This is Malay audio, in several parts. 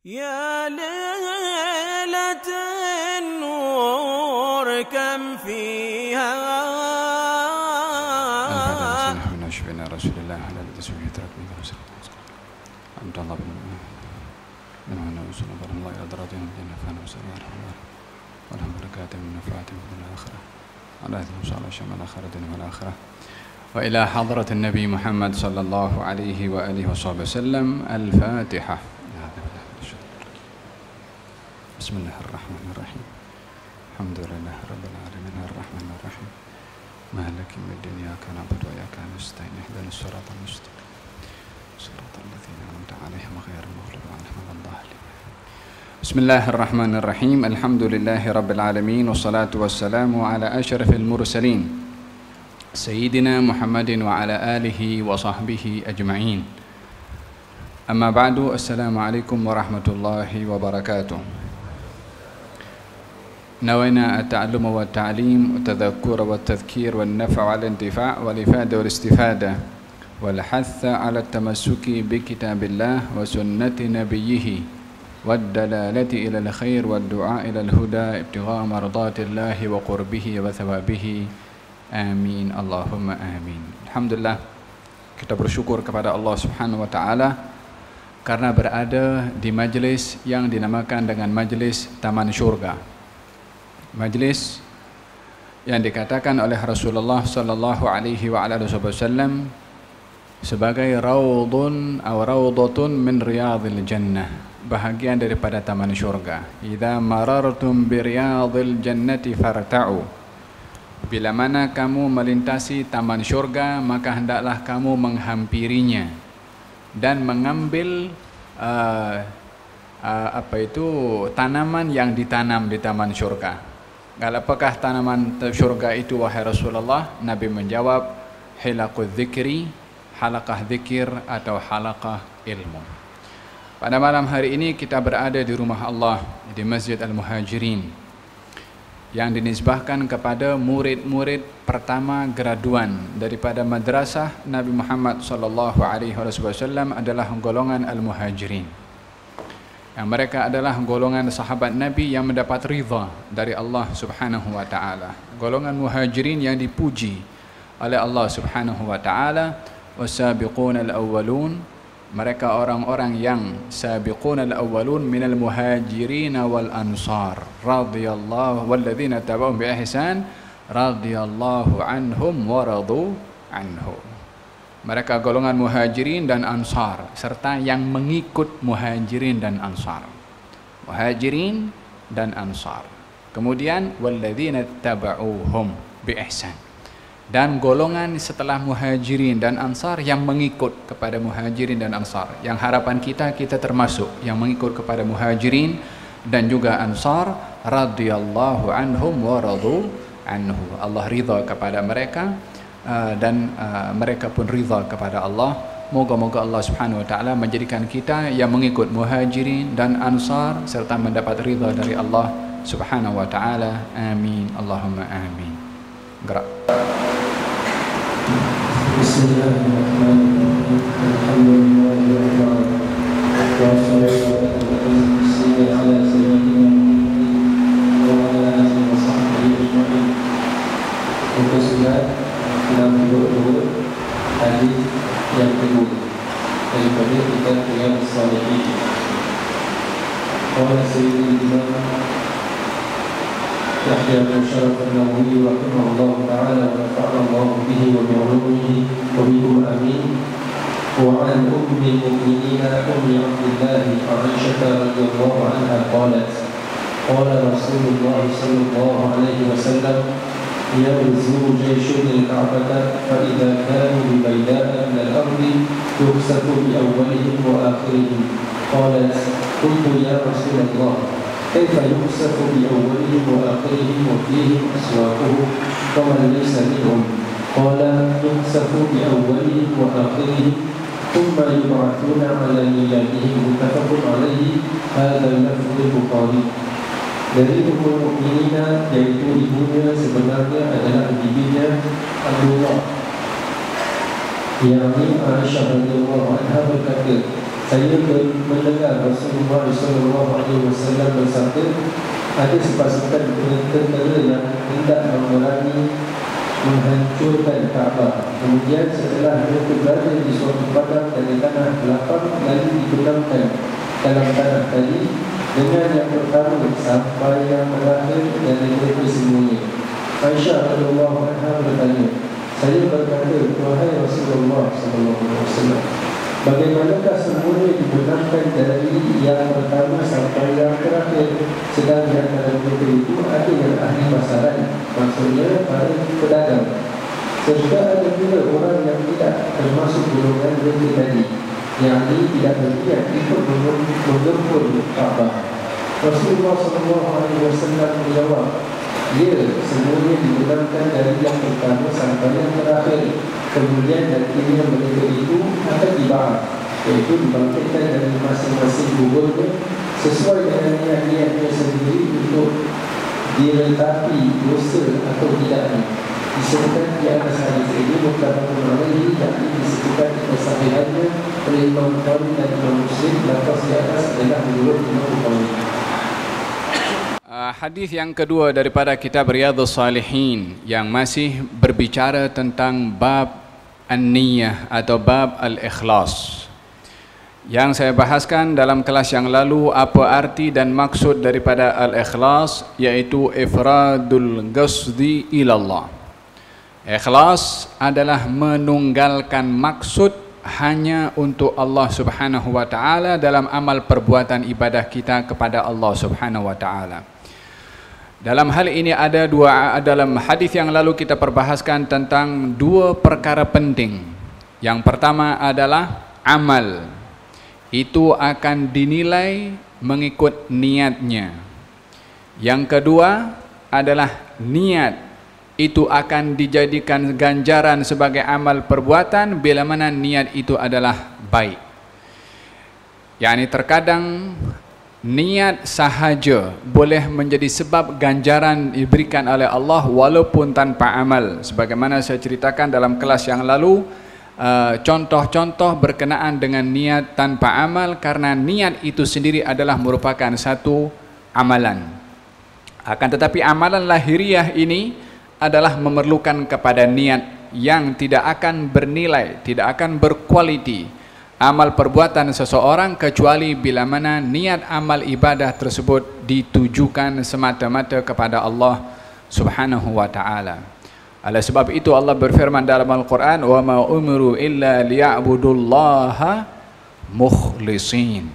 يا ليلة النور كم فيها من أشفنا رسول الله على تسويه تركه أنت الله من هنا وصل الله إلى درجة من الجنة فأنا وسلم ورحمة الله ولهم بركات من نفعات من الآخرة على أهل وصال شمال آخرة والآخرة وإلى حضرة النبي محمد صلى الله عليه وآله وصحبه وسلم. الفاتحة. بسم الله الرحمن الرحيم. الحمد لله رب العالمين الرحمن الرحيم مالك يوم الدين إياك نعبد وإياك نستعين اهدنا الصراط المستقيم صراط الذين أنعمت عليهم غير المغضوب عليهم ولا الضالين. بسم الله الرحمن الرحيم. الحمد لله رب العالمين والصلاة والسلام على أشرف المرسلين سيدنا محمد وعلى آله وصحبه أجمعين. أما بعد، السلام عليكم ورحمة الله وبركاته. نوينا التعلم والتعليم والتذكر والتذكير والنفع والانتفاع والإفادة والاستفادة والحث على التمسك بكتاب الله وسنة نبيه والدلالة إلى الخير والدعاء إلى الهدى ابتغاء مرضات الله وقربه وثوابه. Amin. Allahumma amin. Alhamdulillah, kita bersyukur kepada Allah Subhanahu wa taala karena berada di majlis yang dinamakan dengan majlis Taman Syurga. Majlis yang dikatakan oleh Rasulullah sallallahu alaihi wa alihi wasallam sebagai raudun atau raudatun min riyadil jannah, bahagian daripada taman syurga. Idza marartum bi riyadil jannati farta'u. Bila mana kamu melintasi taman syurga, maka hendaklah kamu menghampirinya dan mengambil tanaman yang ditanam di taman syurga. Apakah tanaman syurga itu wahai Rasulullah? Nabi menjawab, hilaqul dzikri, halaqah dzikir atau halaqah ilmu. Pada malam hari ini kita berada di rumah Allah di Masjid Al-Muhajirin yang dinisbahkan kepada murid-murid pertama graduan daripada madrasah Nabi Muhammad sallallahu alaihi wasallam adalah golongan Al-Muhajirin. Yang mereka adalah golongan sahabat Nabi yang mendapat ridha dari Allah Subhanahu wa taala. Golongan Muhajirin yang dipuji oleh Allah Subhanahu wa taala, wasabiqun al-awwalun, mereka orang-orang yang sabiqun al-awwalun minal muhajirin wal ansar radhiyallahu walladzina tabauhum bi ihsan radhiyallahu anhum wa radu anhu. Mereka golongan muhajirin dan ansar serta yang mengikut muhajirin dan ansar. Muhajirin dan ansar. Kemudian walladzina tabauhum bi ihsan. Dan golongan setelah muhajirin dan ansar yang mengikut kepada muhajirin dan ansar. Yang harapan kita termasuk yang mengikut kepada muhajirin dan juga ansar radhiyallahu anhum wa radu anhu. Allah ridha kepada mereka dan mereka pun ridha kepada Allah. Moga-moga Allah Subhanahu wa taala menjadikan kita yang mengikut muhajirin dan ansar serta mendapat ridha dari Allah Subhanahu wa taala. Amin. Allahumma amin. Gerak. Bismillahirrahmanirrahim. Alhamdulillahirabbil alamin. Wassalatu ala sayyidina Muhammad wa ala alihi wa sahbihi ajma'in. Utuslah 62 hadis yang kedua daripada kitab Riyadhus Shalihin. Qala sayyidul imam يحيى بن شرف النووي رحمه الله تعالى ونفعنا الله به وبعلومه وبكم امين. وعن ام المؤمنين ام عبد الله عائشه رضي الله عنها قالت قال رسول الله صلى الله عليه وسلم يغزو جيش الكعبه فاذا كانوا ببيداء من الارض يخسف باولهم واخرهم. قالت قلت يا رسول الله كيف يخسف بأولهم وآخرهم وفيهم أسواقهم ومن ليس منهم؟ قال يخسف بأولهم وآخرهم ثم يبعثون على نياتهم. متفق عليه. هذا لفظ البخاري. Dari Ummul Mukminin, yaitu ibunya sebenarnya adalah bibinya Abdullah, yakni Aisyah radhiyallahu anha berkata, saya mendengar Rasulullah SAW bersabda, ada sepasukan tentera yang hendak memerangi menghancurkan Kaabah. Kemudian setelah mereka berada di suatu padang dari tanah lapang, lalu dibenamkan dalam tanah tadi dengan yang pertama sampai yang terakhir dari mereka semuanya. Aisyah radhiyallahu anha bertanya, saya berkata, wahai Rasulullah SAW, bagaimanakah semuanya dibenamkan dari yang pertama sampai yang terakhir, sedangkan dalam mereka itu ada yang ahli pasaran, maksudnya para pedagang, serta ada pula orang yang tidak termasuk golongan mereka tadi, yang ini tidak berniat ikut menggempur Kaabah. Rasulullah SAW menjawab, ya, semuanya dibenamkan dari yang pertama sampai yang terakhir. Kemudian nantinya mereka itu akan dibahas, iaitu dibangkitkan dari masing-masing guburnya sesuai dengan niat-niatnya sendiri untuk direntapi dosa atau tidaknya. Disebutkan di atas hadis ini mutlaqun alaihi, yakni disebutkan kesahihannya oleh Imam Bukhari dan Imam Muslim. Lafaz di atas adalah menurut Imam Bukhari. Hadis yang kedua daripada kitab Riyadhus Salihin yang masih berbicara tentang bab an-niyah atau bab al-ikhlas. Yang saya bahaskan dalam kelas yang lalu apa arti dan maksud daripada al-ikhlas, yaitu ifradul qasdi ilallah. Ikhlas adalah menunggalkan maksud hanya untuk Allah Subhanahu wa taala dalam amal perbuatan ibadah kita kepada Allah Subhanahu wa taala. Dalam hal ini ada dalam hadis yang lalu kita perbahaskan tentang dua perkara penting. Yang pertama adalah amal. Itu akan dinilai mengikut niatnya. Yang kedua adalah niat. Itu akan dijadikan ganjaran sebagai amal perbuatan bila mana niat itu adalah baik. Yani terkadang niat sahaja boleh menjadi sebab ganjaran diberikan oleh Allah walaupun tanpa amal. Sebagaimana saya ceritakan dalam kelas yang lalu, contoh-contoh berkenaan dengan niat tanpa amal, karena niat itu sendiri adalah merupakan satu amalan. Akan tetapi amalan lahiriah ini adalah memerlukan kepada niat yang tidak akan bernilai, tidak akan berkualiti amal perbuatan seseorang kecuali bila mana niat amal ibadah tersebut ditujukan semata-mata kepada Allah Subhanahu wa taala. Oleh sebab itu Allah berfirman dalam Al-Quran, wa ma umiru illa liya'budullaha mukhlisin.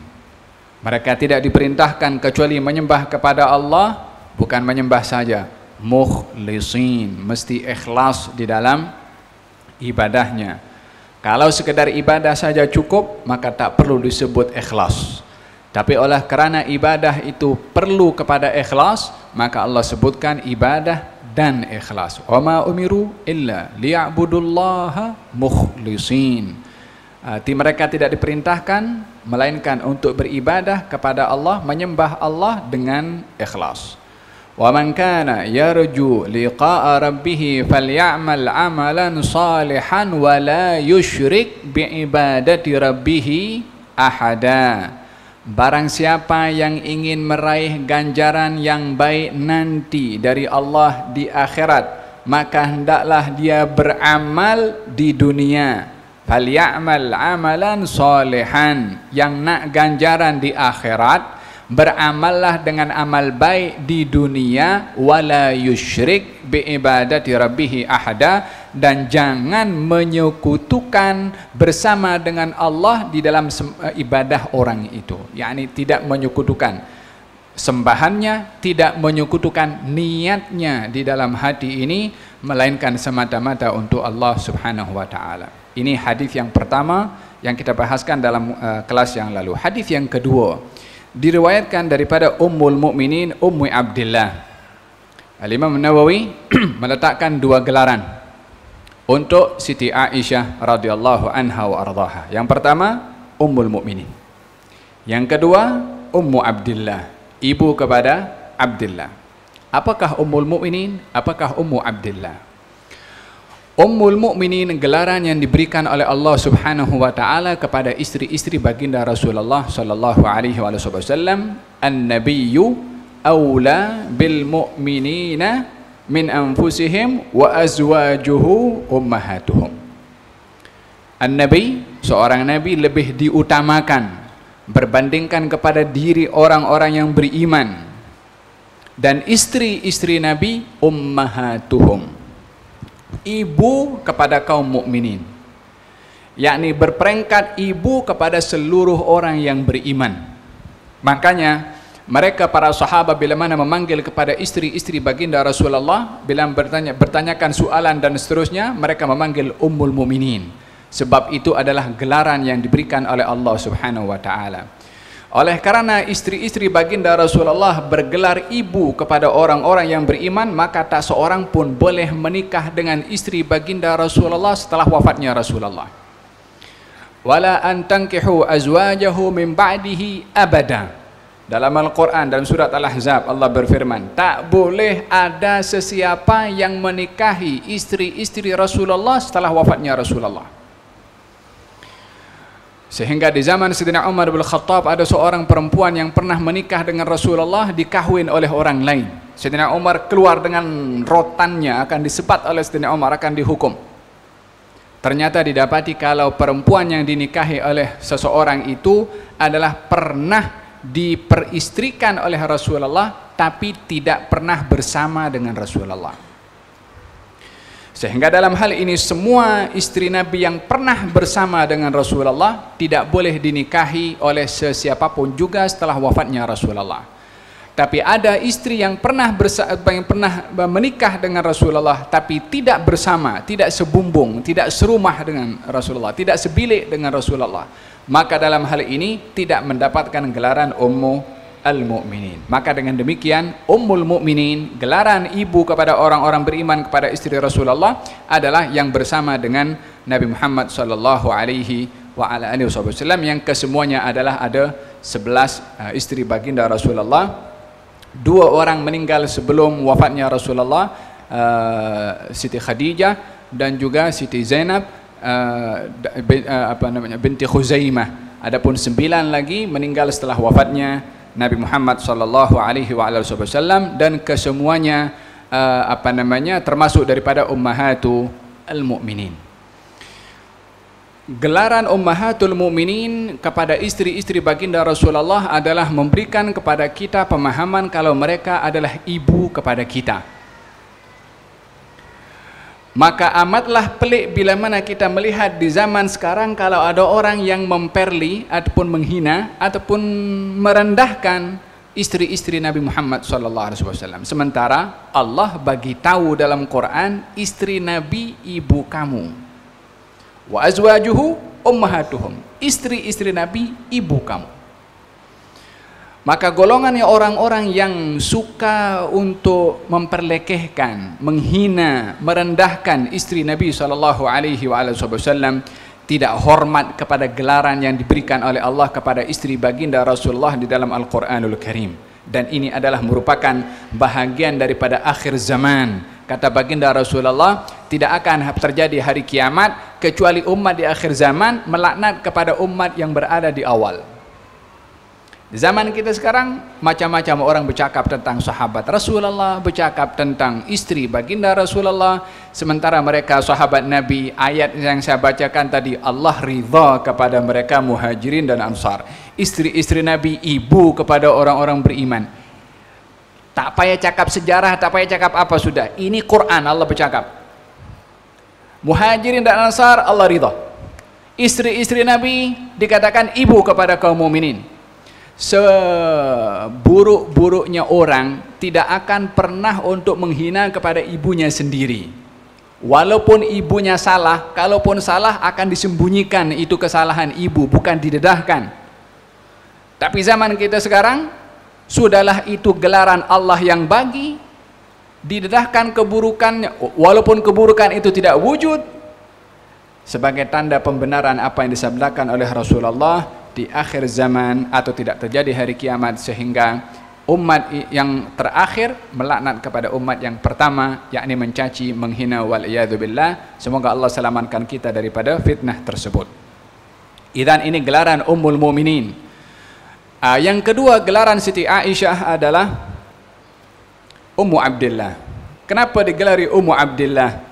Mereka tidak diperintahkan kecuali menyembah kepada Allah, bukan menyembah saja, mukhlisin, mesti ikhlas di dalam ibadahnya. Kalau sekedar ibadah saja cukup, maka tak perlu disebut ikhlas. Tapi oleh kerana ibadah itu perlu kepada ikhlas, maka Allah sebutkan ibadah dan ikhlas. Wa ma umiru illa liya'budullaha mukhlisin. Mereka tidak diperintahkan melainkan untuk beribadah kepada Allah, menyembah Allah dengan ikhlas. Wa man kana yarju liqa'a rabbih falyamal amalan salihan wa la yusyrik biibadati rabbih ahada. Barang siapa yang ingin meraih ganjaran yang baik nanti dari Allah di akhirat, maka hendaklah dia beramal di dunia. Falyamal amalan salihan, yang nak ganjaran di akhirat, beramallah dengan amal baik di dunia, wala yusyrik biibadati rabbih ahada, dan jangan menyekutukan bersama dengan Allah di dalam ibadah orang itu. yakni tidak menyekutukan sembahannya, tidak menyekutukan niatnya di dalam hati ini, melainkan semata-mata untuk Allah Subhanahu wa taala. Ini hadis yang pertama yang kita bahaskan dalam kelas yang lalu. Hadis yang kedua diriwayatkan daripada Ummul Mukminin Ummu Abdillah. Al-Imam Nawawi meletakkan dua gelaran untuk Siti Aisyah radhiyallahu anha wa ardhaha. Yang pertama Ummul Mukminin. Yang kedua Ummu Abdillah, ibu kepada Abdillah. Apakah Ummul Mukminin? Apakah Ummu Abdillah? Ummul Mukminin gelaran yang diberikan oleh Allah Subhanahu wa taala kepada istri-istri baginda Rasulullah sallallahu alaihi wasallam, an-nabiyyu aula bil mu'minina min anfusihim wa azwajuhu ummahatuhum. An-nabi, seorang nabi lebih diutamakan berbandingkan kepada diri orang-orang yang beriman, dan istri-istri nabi ummahatuhum, ibu kepada kaum mukminin, yakni berperingkat ibu kepada seluruh orang yang beriman. Makanya mereka para sahabat bila mana memanggil kepada istri-istri baginda Rasulullah, bila bertanyakan soalan dan seterusnya, mereka memanggil Ummul Mukminin, sebab itu adalah gelaran yang diberikan oleh Allah Subhanahu wa taala. Oleh karena istri-istri baginda Rasulullah bergelar ibu kepada orang-orang yang beriman, maka tak seorang pun boleh menikah dengan istri baginda Rasulullah setelah wafatnya Rasulullah. Wala an tankihu azwajahu min ba'dihi abada. Dalam Al-Quran, dalam surat Al-Ahzab, Allah berfirman, tak boleh ada sesiapa yang menikahi istri-istri Rasulullah setelah wafatnya Rasulullah. Sehingga di zaman Sayyidina Umar bin Khattab ada seorang perempuan yang pernah menikah dengan Rasulullah, dikahwin oleh orang lain. Sayyidina Umar keluar dengan rotannya, akan disebat oleh Sayyidina Umar, akan dihukum. Ternyata didapati kalau perempuan yang dinikahi oleh seseorang itu adalah pernah diperistrikan oleh Rasulullah, tapi tidak pernah bersama dengan Rasulullah. Sehingga dalam hal ini semua istri Nabi yang pernah bersama dengan Rasulullah tidak boleh dinikahi oleh sesiapapun juga setelah wafatnya Rasulullah. Tapi ada istri yang pernah menikah dengan Rasulullah tapi tidak bersama, tidak sebumbung, tidak serumah dengan Rasulullah, tidak sebilik dengan Rasulullah, maka dalam hal ini tidak mendapatkan gelaran Ummu al-Mu'minin. Maka dengan demikian Ummul Mukminin, gelaran ibu kepada orang-orang beriman kepada istri Rasulullah, adalah yang bersama dengan Nabi Muhammad sallallahu alaihi wasallam, yang kesemuanya adalah ada 11 istri baginda Rasulullah. 2 orang meninggal sebelum wafatnya Rasulullah, Siti Khadijah dan juga Siti Zainab binti Khuzaimah. Adapun 9 lagi meninggal setelah wafatnya Nabi Muhammad sallallahu alaihi wasallam, dan kesemuanya termasuk daripada ummahatu al-mu'minin. Gelaran ummahatul mu'minin kepada istri-istri baginda Rasulullah adalah memberikan kepada kita pemahaman kalau mereka adalah ibu kepada kita. Maka amatlah pelik bila mana kita melihat di zaman sekarang kalau ada orang yang memperli ataupun menghina ataupun merendahkan istri-istri Nabi Muhammad SAW. Sementara Allah bagi tahu dalam Quran, istri Nabi ibu kamu. Wa azwajuhu ummahatuhum. Istri-istri Nabi ibu kamu. Maka golongannya orang-orang yang suka untuk memperlekehkan, menghina, merendahkan istri Nabi SAW, tidak hormat kepada gelaran yang diberikan oleh Allah kepada istri baginda Rasulullah di dalam Al-Quranul Karim. Dan ini adalah merupakan bahagian daripada akhir zaman. Kata baginda Rasulullah, tidak akan terjadi hari kiamat kecuali umat di akhir zaman melaknat kepada umat yang berada di awal. Di zaman kita sekarang macam-macam orang bercakap tentang sahabat Rasulullah, bercakap tentang istri baginda Rasulullah, sementara mereka sahabat Nabi. Ayat yang saya bacakan tadi, Allah ridha kepada mereka Muhajirin dan Ansar. Istri-istri Nabi ibu kepada orang-orang beriman. Tak payah cakap sejarah, tak payah cakap apa, sudah. Ini Quran, Allah bercakap. Muhajirin dan Ansar Allah ridha. Istri-istri Nabi dikatakan ibu kepada kaum mukminin. Seburuk-buruknya orang tidak akan pernah untuk menghina kepada ibunya sendiri. Walaupun ibunya salah, kalaupun salah akan disembunyikan itu kesalahan ibu, bukan didedahkan. Tapi zaman kita sekarang, sudahlah itu gelaran Allah yang bagi, didedahkan keburukannya, walaupun keburukan itu tidak wujud, sebagai tanda pembenaran apa yang disabdakan oleh Rasulullah di akhir zaman atau tidak terjadi hari kiamat, sehingga umat yang terakhir melaknat kepada umat yang pertama, yakni mencaci, menghina, wal'iyadzubillah. Semoga Allah selamatkan kita daripada fitnah tersebut. Idzan ini gelaran Ummul Mukminin. Yang kedua gelaran Siti Aisyah adalah Ummu Abdillah. Kenapa digelari Ummu Abdillah?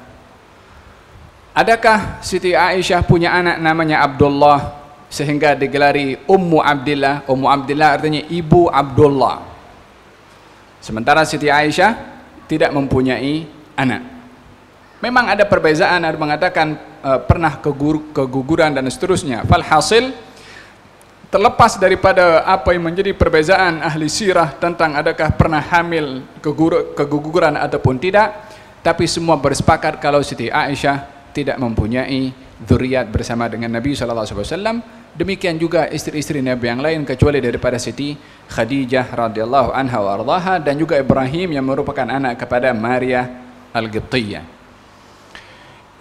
Adakah Siti Aisyah punya anak namanya Abdullah sehingga digelari Ummu Abdillah? Ummu Abdillah artinya ibu Abdullah. Sementara Siti Aisyah tidak mempunyai anak. Memang ada perbezaan, ada mengatakan pernah keguguran dan seterusnya. Falhasil, terlepas daripada apa yang menjadi perbezaan ahli sirah tentang adakah pernah hamil, keguguran ataupun tidak, tapi semua bersepakat kalau Siti Aisyah tidak mempunyai dzurriyyat bersama dengan Nabi SAW. Demikian juga istri-istri Nabi yang lain kecuali daripada Siti Khadijah radhiyallahu anha wa ardhaha, dan juga Ibrahim yang merupakan anak kepada Maria Al-Qibtiyah.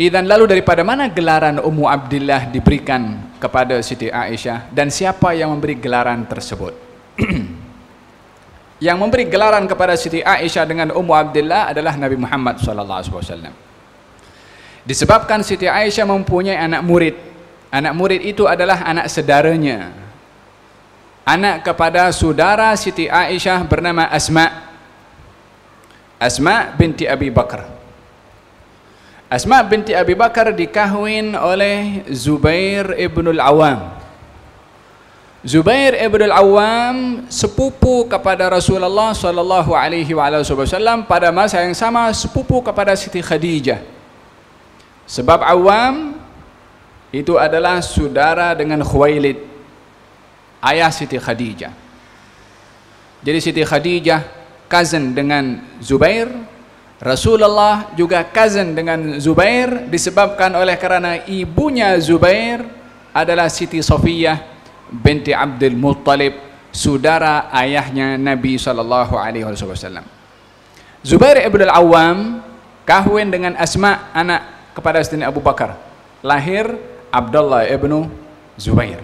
Idzan, lalu daripada mana gelaran Ummu Abdillah diberikan kepada Siti Aisyah, dan siapa yang memberi gelaran tersebut? Yang memberi gelaran kepada Siti Aisyah dengan Ummu Abdillah adalah Nabi Muhammad SAW. Disebabkan Siti Aisyah mempunyai anak murid. Anak murid itu adalah anak saudaranya, anak kepada saudara Siti Aisyah bernama Asma binti Abi Bakar. Asma binti Abi Bakar dikahwin oleh Zubair ibn al-Awwam. Zubair ibn al-Awwam sepupu kepada Rasulullah sallallahu alaihi wasallam, pada masa yang sama sepupu kepada Siti Khadijah. Sebab Awwam itu adalah saudara dengan Khuwailid, ayah Siti Khadijah. Jadi Siti Khadijah cousin dengan Zubair, Rasulullah juga cousin dengan Zubair, disebabkan oleh karena ibunya Zubair adalah Siti Safiyah binti Abdul Muttalib, saudara ayahnya Nabi SAW. Zubair ibn al-Awwam kahwin dengan Asma, anak kepada Sayyidina Abu Bakar. Lahir Abdullah ibn Zubair.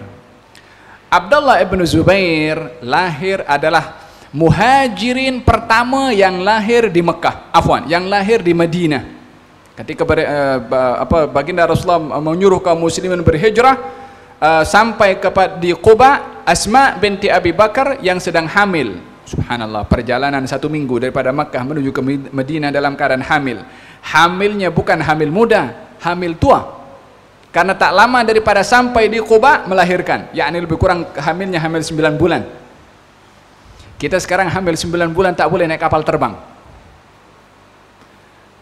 Abdullah ibn Zubair lahir adalah muhajirin pertama yang lahir di Mekah, yang lahir di Madinah. Ketika baginda Rasulullah menyuruh kaum muslimin berhijrah sampai di Quba, Asma binti Abi Bakar yang sedang hamil. Subhanallah, perjalanan 1 minggu daripada Mekah menuju ke Madinah dalam keadaan hamil. Hamilnya bukan hamil muda, hamil tua. Karena tak lama daripada sampai di Quba melahirkan, yakni lebih kurang hamilnya hamil 9 bulan. Kita sekarang hamil 9 bulan tak boleh naik kapal terbang.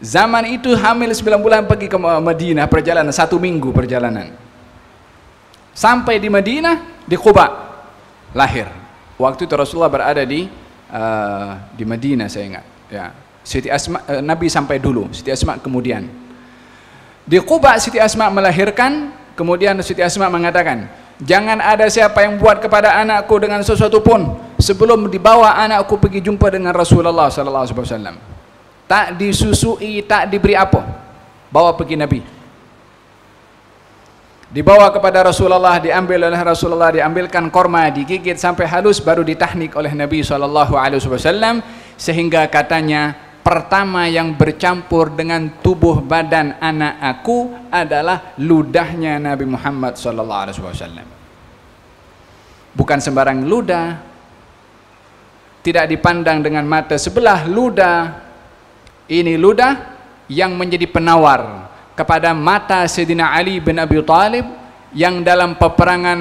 Zaman itu hamil 9 bulan pergi ke Madinah, perjalanan 1 minggu perjalanan. Sampai di Madinah, di Quba lahir. Waktu itu Rasulullah berada di Madinah, saya ingat. Ya, Siti Asma, Nabi sampai dulu, Siti Asma kemudian. Di Quba Siti Asma melahirkan, kemudian Siti Asma mengatakan, jangan ada siapa yang buat kepada anakku dengan sesuatu pun sebelum dibawa anakku pergi jumpa dengan Rasulullah SAW. Tak disusui, tak diberi apa, bawa pergi Nabi. Dibawa kepada Rasulullah, diambil oleh Rasulullah, diambilkan korma, digigit sampai halus, baru ditahnik oleh Nabi SAW, sehingga katanya, pertama yang bercampur dengan tubuh badan anak aku adalah ludahnya Nabi Muhammad SAW. Bukan sembarang ludah, tidak dipandang dengan mata sebelah ludah. Ini ludah yang menjadi penawar kepada mata Sayyidina Ali bin Abi Thalib, yang dalam peperangan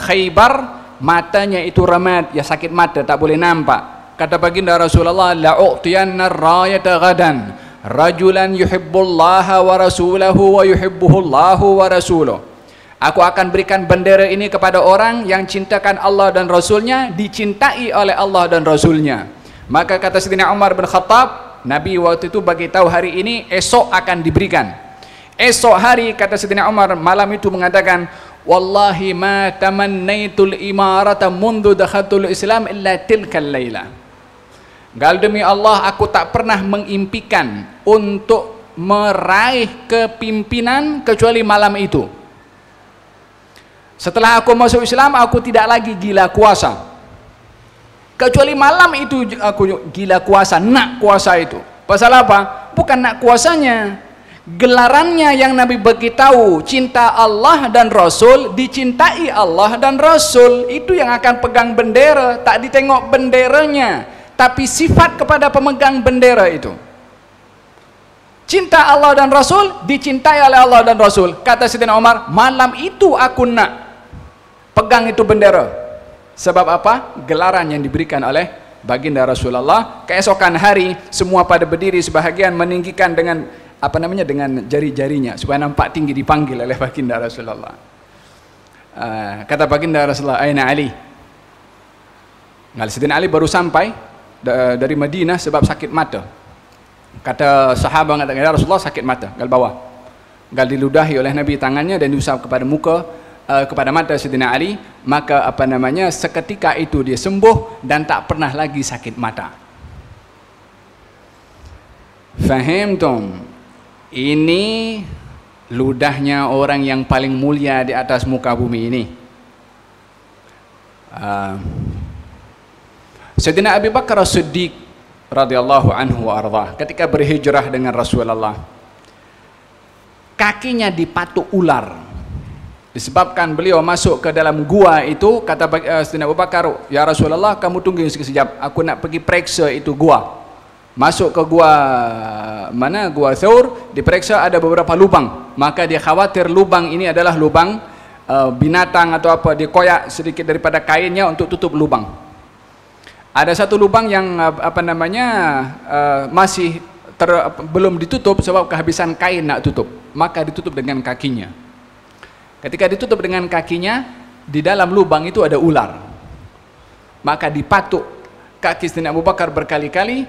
Khaybar matanya itu ramad, ya sakit mata, tak boleh nampak. Kata baginda Rasulullah, la'u'tiyanna ar-rayata ghadan rajulan yuhibbullaha wa rasulahu wa yuhibbuhullahu wa rasuluh. Aku akan berikan bendera ini kepada orang yang cintakan Allah dan Rasulnya, dicintai oleh Allah dan Rasulnya. Maka kata Sayyidina Umar bin Khattab, Nabi waktu itu bagi tahu hari ini, esok akan diberikan. Esok hari, kata Sayyidina Umar, malam itu mengatakan, wallahi ma tamannaitul imarata mundu dakhatul Islam illa tilkal layla. Gal demi Allah, aku tak pernah mengimpikan untuk meraih kepimpinan kecuali malam itu. Setelah aku masuk Islam, aku tidak lagi gila kuasa. Kecuali malam itu aku gila kuasa, nak kuasa itu. Pasal apa? Bukan nak kuasanya, gelarannya yang Nabi beritahu, cinta Allah dan Rasul, dicintai Allah dan Rasul, itu yang akan pegang bendera. Tak ditengok benderanya, tapi sifat kepada pemegang bendera itu. Cinta Allah dan Rasul, dicintai oleh Allah dan Rasul. Kata Sayyidina Umar, malam itu aku nak pegang itu bendera. Sebab apa? Gelaran yang diberikan oleh baginda Rasulullah. Keesokan hari semua pada berdiri, sebahagian meninggikan dengan dengan jari-jarinya supaya nampak tinggi, dipanggil oleh baginda Rasulullah. Kata baginda Rasulullah, "Aina Ali?" Sayyidina Ali baru sampai dari Madinah sebab sakit mata. Kata sahabat, kata ya Rasulullah sakit mata, gal bawah, gal diludahi oleh Nabi tangannya dan diusap kepada muka, kepada mata Sayyidina Ali. Maka seketika itu dia sembuh dan tak pernah lagi sakit mata. Fahimtum? Ini ludahnya orang yang paling mulia di atas muka bumi ini. Sayyidina Abu Bakar As-Siddiq radhiyallahu anhu wa ardhah, ketika berhijrah dengan Rasulullah, kakinya dipatuk ular. Disebabkan beliau masuk ke dalam gua itu, kata Sayyidina Abu Bakar, "Ya Rasulullah, kamu tunggu sekejap, aku nak pergi periksa itu gua." Masuk ke gua mana? Gua Thawr, diperiksa ada beberapa lubang. Maka dia khawatir lubang ini adalah lubang binatang atau apa, dia koyak sedikit daripada kainnya untuk tutup lubang. Ada satu lubang yang masih belum ditutup sebab kehabisan kain nak tutup. Maka ditutup dengan kakinya. Ketika ditutup dengan kakinya, di dalam lubang itu ada ular. Maka dipatuk kaki Sayyidina Abu Bakar berkali-kali,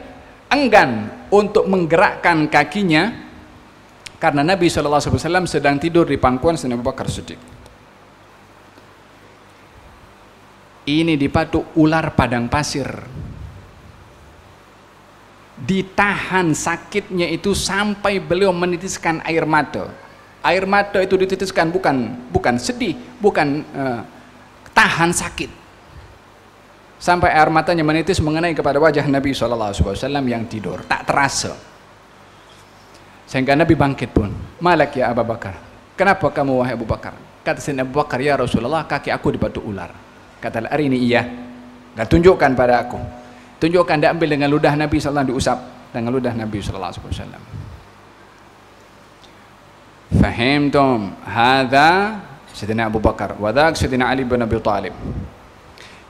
enggan untuk menggerakkan kakinya karena Nabi SAW sedang tidur di pangkuan Sayyidina Abu Bakar Siddiq. Ini dipatuk ular padang pasir. Ditahan sakitnya itu sampai beliau menitiskan air mata. Air mata itu dititiskan bukan sedih, bukan tahan sakit. Sampai air matanya menitis mengenai kepada wajah Nabi SAW yang tidur, tak terasa. Sehingga Nabi bangkit pun, "Malak ya Abu Bakar, kenapa kamu wahai Abu Bakar?" Kata Sayyidina Abu Bakar, "Ya Rasulullah, kaki aku dipatuk ular." Kata, "Hari ini iya, dan tunjukkan pada aku." Tunjukkan, dia ambil dengan ludah Nabi SAW, diusap dengan ludah Nabi SAW. Fahimtum? Hadha Sayyidina Abu Bakar, wadak Sayyidina Ali bin Abi Talib.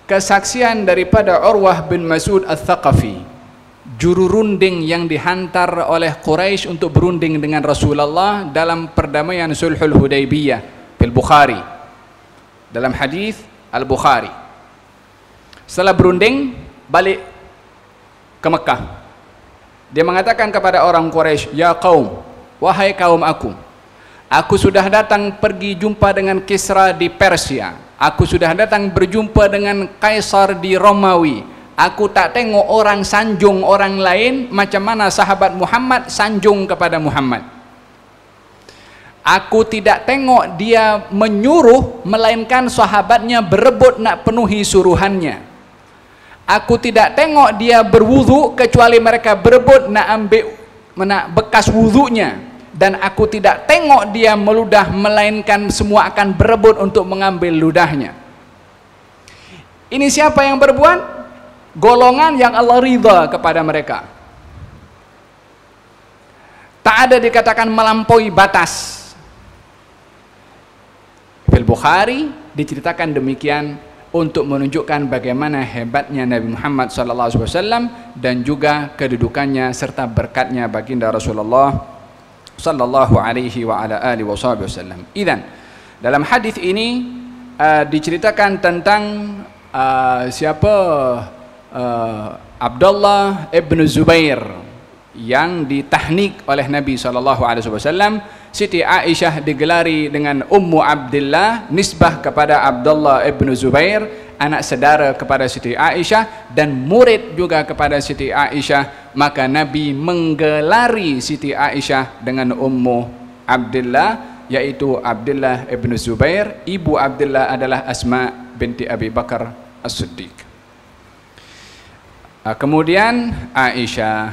Kesaksian daripada Urwah bin Mas'ud Al-Thaqafi, juru runding yang dihantar oleh Quraisy untuk berunding dengan Rasulullah dalam perdamaian Sulhul Hudaybiyah, bil Bukhari, dalam hadis Al-Bukhari. Setelah berunding, balik ke Mekah. Dia mengatakan kepada orang Quraisy, "Ya kaum, wahai kaum aku sudah datang pergi jumpa dengan Kisra di Persia. Aku sudah datang berjumpa dengan Kaisar di Romawi. Aku tak tengok orang sanjung orang lain macam mana sahabat Muhammad sanjung kepada Muhammad. Aku tidak tengok dia menyuruh, melainkan sahabatnya berebut nak penuhi suruhannya. Aku tidak tengok dia berwudu, kecuali mereka berebut nak ambil bekas wudunya. Dan aku tidak tengok dia meludah, melainkan semua akan berebut untuk mengambil ludahnya." Ini siapa yang berbuat? Golongan yang Allah ridha kepada mereka. Tak ada dikatakan melampaui batas. Fil Bukhari diceritakan demikian untuk menunjukkan bagaimana hebatnya Nabi Muhammad SAW dan juga kedudukannya serta berkatnya baginda Rasulullah sallallahu alaihi wa ala alihi wasallam. Idzan, dalam hadis ini diceritakan tentang Abdullah ibn Zubair yang ditahnik oleh Nabi SAW. Siti Aisyah digelari dengan Ummu Abdillah, nisbah kepada Abdullah ibn Zubair, anak saudara kepada Siti Aisyah dan murid juga kepada Siti Aisyah. Maka Nabi menggelari Siti Aisyah dengan Ummu Abdillah, yaitu Abdullah ibn Zubair. Ibu Abdillah adalah Asma binti Abi Bakar As-Siddiq. Kemudian Aisyah,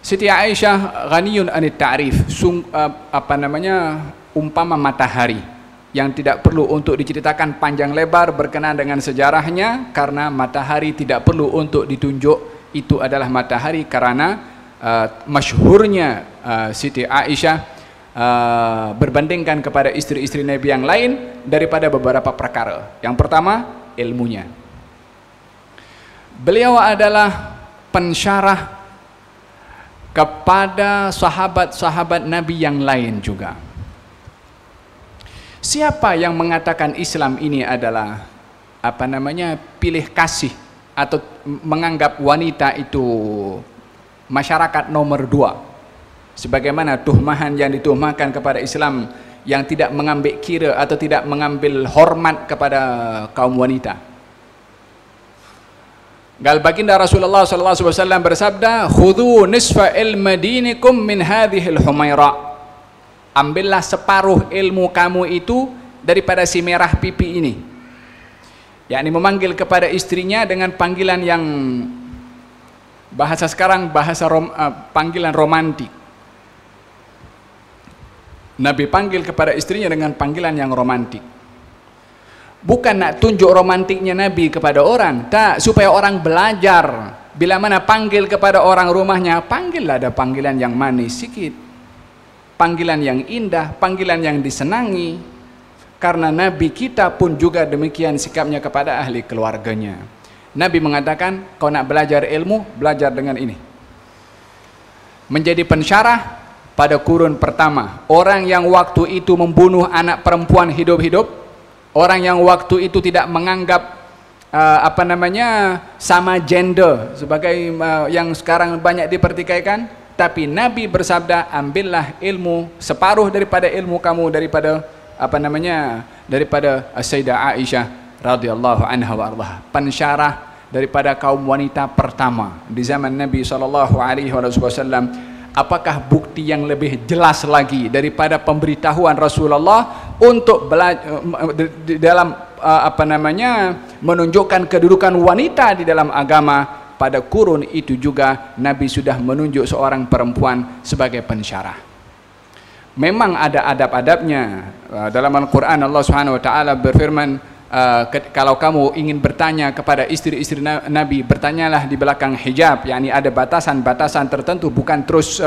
Siti Aisyah ghaniyun anit ta'rif, umpama matahari yang tidak perlu untuk diceritakan panjang lebar berkenaan dengan sejarahnya, karena matahari tidak perlu untuk ditunjuk itu adalah matahari, karena masyhurnya Siti Aisyah berbandingkan kepada istri-istri Nabi yang lain daripada beberapa perkara. Yang pertama, ilmunya. Beliau adalah pensyarah kepada sahabat-sahabat Nabi yang lain juga. Siapa yang mengatakan Islam ini adalah pilih kasih atau menganggap wanita itu masyarakat nomor 2, sebagaimana tuhmahan yang dituhmahkan kepada Islam yang tidak mengambil kira atau tidak mengambil hormat kepada kaum wanita. Gal baginda Rasulullah SAW bersabda, khudhu nisfa ilma dinikum min hadhil humaira, ambillah separuh ilmu kamu itu daripada si merah pipi ini. Yakni memanggil kepada istrinya dengan panggilan yang bahasa sekarang panggilan romantik. Nabi panggil kepada istrinya dengan panggilan yang romantik. Bukan nak tunjuk romantiknya Nabi kepada orang, tak, supaya orang belajar. Bila mana panggil kepada orang rumahnya, panggillah ada panggilan yang manis sikit, panggilan yang indah, panggilan yang disenangi. Karena Nabi kita pun juga demikian sikapnya kepada ahli keluarganya. Nabi mengatakan, kau nak belajar ilmu, belajar dengan ini. Menjadi pensyarah pada kurun pertama, orang yang waktu itu membunuh anak perempuan hidup-hidup, orang yang waktu itu tidak menganggap sama gender sebagai yang sekarang banyak dipertikaikan, tapi Nabi bersabda, ambillah ilmu separuh daripada ilmu kamu daripada daripada Sayyidah Aisyah radhiyallahu anha wa ardaha, pensyarah daripada kaum wanita pertama di zaman Nabi SAW. Apakah bukti yang lebih jelas lagi daripada pemberitahuan Rasulullah untuk dalam menunjukkan kedudukan wanita di dalam agama? Pada kurun itu juga Nabi sudah menunjuk seorang perempuan sebagai pensyarah. Memang ada adab-adabnya. Dalam Al-Quran Allah Subhanahu wa taala berfirman, kalau kamu ingin bertanya kepada istri-istri Nabi, bertanyalah di belakang hijab, yakni ada batasan-batasan tertentu, bukan terus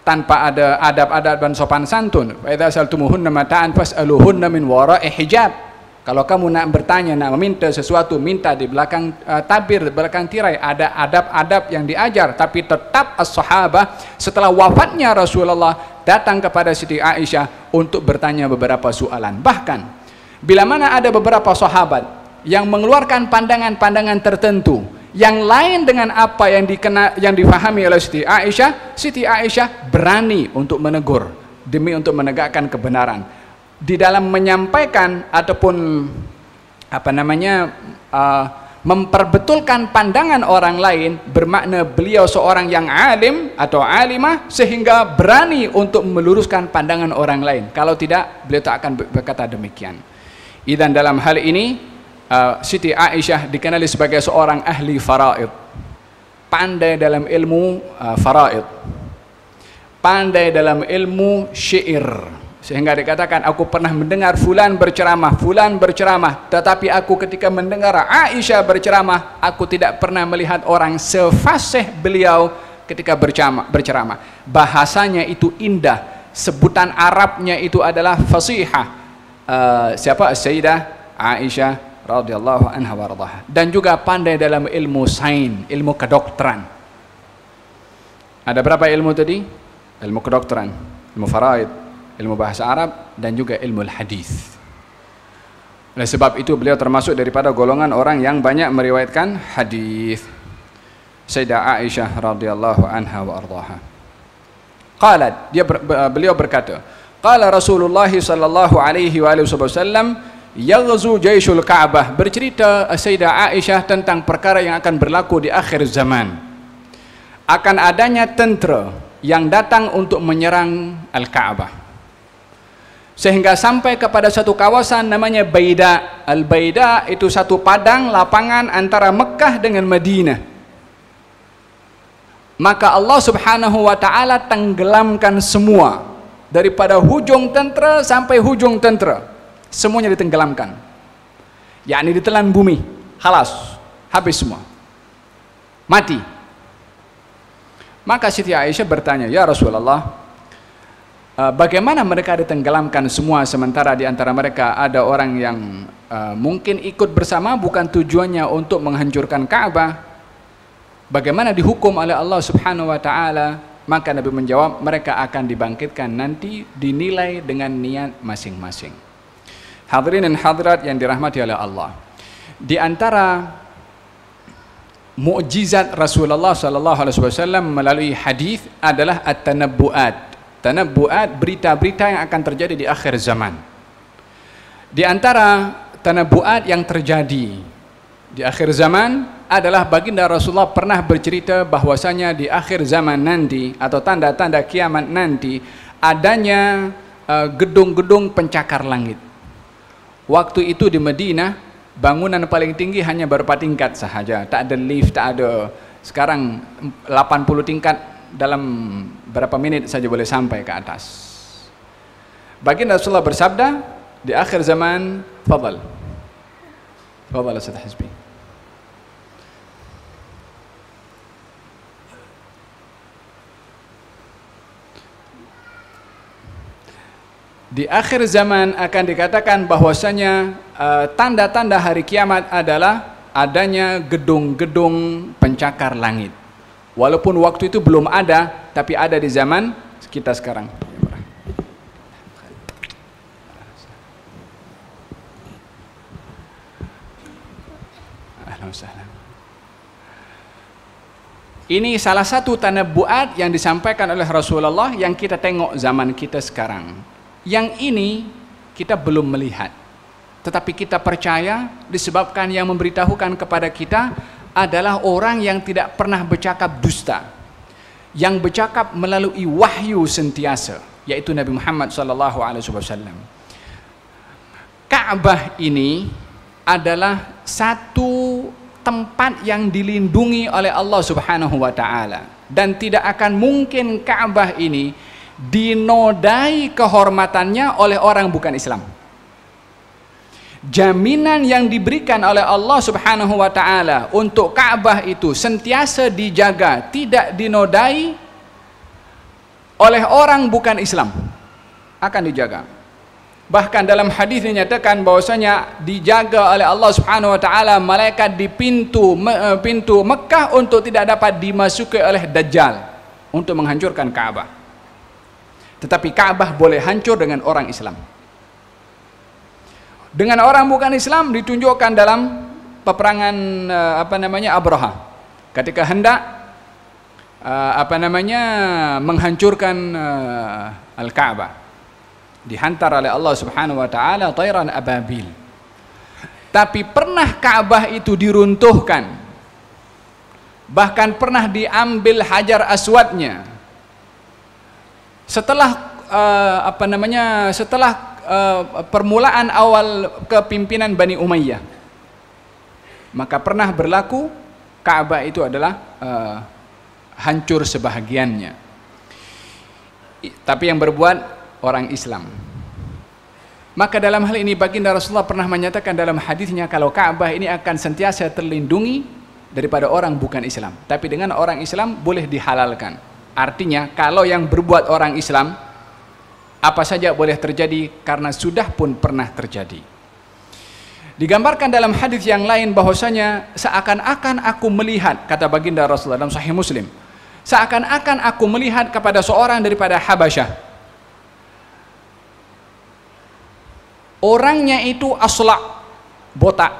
tanpa ada adab-adab dan sopan santun. Fa idza saltumuhunna mata'an fas'aluhunna min wara'i hijab. Kalau kamu nak bertanya, nak meminta sesuatu, minta di belakang tabir, di belakang tirai. Ada adab-adab yang diajar, tapi tetap as-sahabah setelah wafatnya Rasulullah datang kepada Siti Aisyah untuk bertanya beberapa soalan. Bahkan bila mana ada beberapa sahabat yang mengeluarkan pandangan-pandangan tertentu yang lain dengan apa yang difahami oleh Siti Aisyah berani untuk menegur demi untuk menegakkan kebenaran di dalam menyampaikan ataupun memperbetulkan pandangan orang lain. Bermakna beliau seorang yang alim atau alimah sehingga berani untuk meluruskan pandangan orang lain. Kalau tidak, beliau tak akan berkata demikian. Dan dalam hal ini Siti Aisyah dikenali sebagai seorang ahli faraid, pandai dalam ilmu faraid, pandai dalam ilmu syair, sehingga dikatakan, aku pernah mendengar fulan berceramah, tetapi aku ketika mendengar Aisyah berceramah, aku tidak pernah melihat orang sefasih beliau ketika berceramah. Bahasanya itu indah, sebutan Arabnya itu adalah fasihah. Sayyidah Aisyah radhiyallahu anha warḍaha. Dan juga pandai dalam ilmu sains, ilmu kedokteran. Ada berapa ilmu tadi? Ilmu kedokteran, ilmu faraid, ilmu bahasa Arab, dan juga ilmu hadis. Oleh sebab itu beliau termasuk daripada golongan orang yang banyak meriwayatkan hadis. Sayyidah Aisyah radhiyallahu anha warḍaha. Qalat, beliau berkata, qala Rasulullah sallallahu alaihi wasallam yaghzu jaisul Ka'bah. Bercerita Sayyidah Aisyah tentang perkara yang akan berlaku di akhir zaman. Akan adanya tentera yang datang untuk menyerang Al-Ka'bah. Sehingga sampai kepada satu kawasan namanya Baida. Al-Baida itu satu padang lapangan antara Mekah dengan Madinah. maka Allah Subhanahu wa ta'ala tenggelamkan semua, daripada hujung tentera sampai hujung tentera, semuanya ditenggelamkan, yakni ditelan bumi, halas, habis semua, mati. Maka Siti Aisyah bertanya, ya Rasulullah, bagaimana mereka ditenggelamkan semua sementara di antara mereka ada orang yang mungkin ikut bersama bukan tujuannya untuk menghancurkan Ka'bah? Bagaimana dihukum oleh Allah Subhanahu wa ta'ala? Maka Nabi menjawab, mereka akan dibangkitkan nanti dinilai dengan niat masing-masing. Hadirin dan hadirat yang dirahmati oleh Allah, di antara mukjizat Rasulullah SAW melalui hadis adalah at-tanabbu'at. Tanabbu'at, berita-berita yang akan terjadi di akhir zaman. Di antara tanabbu'at yang terjadi di akhir zaman adalah baginda Rasulullah pernah bercerita bahwasanya di akhir zaman nanti atau tanda-tanda kiamat nanti adanya gedung-gedung pencakar langit. Waktu itu di Madinah bangunan paling tinggi hanya beberapa tingkat sahaja, tak ada lift, tak ada. Sekarang 80 tingkat, dalam berapa menit saja boleh sampai ke atas. Baginda Rasulullah bersabda di akhir zaman, fadal Ustaz Hizbi. Di akhir zaman akan dikatakan bahwasanya tanda-tanda hari kiamat adalah adanya gedung-gedung pencakar langit. Walaupun waktu itu belum ada, tapi ada di zaman kita sekarang. Ini salah satu tanabbu'at yang disampaikan oleh Rasulullah yang kita tengok zaman kita sekarang. Yang ini kita belum melihat, tetapi kita percaya disebabkan yang memberitahukan kepada kita adalah orang yang tidak pernah bercakap dusta, yang bercakap melalui wahyu sentiasa, yaitu Nabi Muhammad SAW. Ka'bah ini adalah satu tempat yang dilindungi oleh Allah Subhanahu wa ta'ala, dan tidak akan mungkin Ka'bah ini dinodai kehormatannya oleh orang bukan Islam. Jaminan yang diberikan oleh Allah Subhanahu wa ta'ala untuk Ka'bah itu sentiasa dijaga, tidak dinodai oleh orang bukan Islam, akan dijaga. Bahkan dalam hadis dinyatakan bahwasanya dijaga oleh Allah Subhanahu wa ta'ala malaikat di pintu Mekah untuk tidak dapat dimasuki oleh Dajjal untuk menghancurkan Ka'bah. Tetapi Ka'bah boleh hancur dengan orang Islam. Dengan orang bukan Islam ditunjukkan dalam peperangan Abraha, ketika hendak menghancurkan Al-Ka'bah, dihantar oleh Allah Subhanahu wa ta'ala tayran ababil. Tapi pernah Ka'bah itu diruntuhkan, bahkan pernah diambil hajar aswadnya setelah permulaan awal kepimpinan Bani Umayyah. Maka pernah berlaku Ka'bah itu adalah hancur sebahagiannya, tapi yang berbuat orang Islam. Maka dalam hal ini baginda Rasulullah pernah menyatakan dalam hadisnya kalau Ka'bah ini akan sentiasa terlindungi daripada orang bukan Islam, tapi dengan orang Islam boleh dihalalkan. Artinya kalau yang berbuat orang Islam, apa saja boleh terjadi karena sudah pun pernah terjadi. Digambarkan dalam hadis yang lain bahwasanya seakan-akan aku melihat, kata baginda Rasulullah dalam Sahih Muslim, seakan-akan aku melihat kepada seorang daripada Habasyah. Orangnya itu aslak, botak.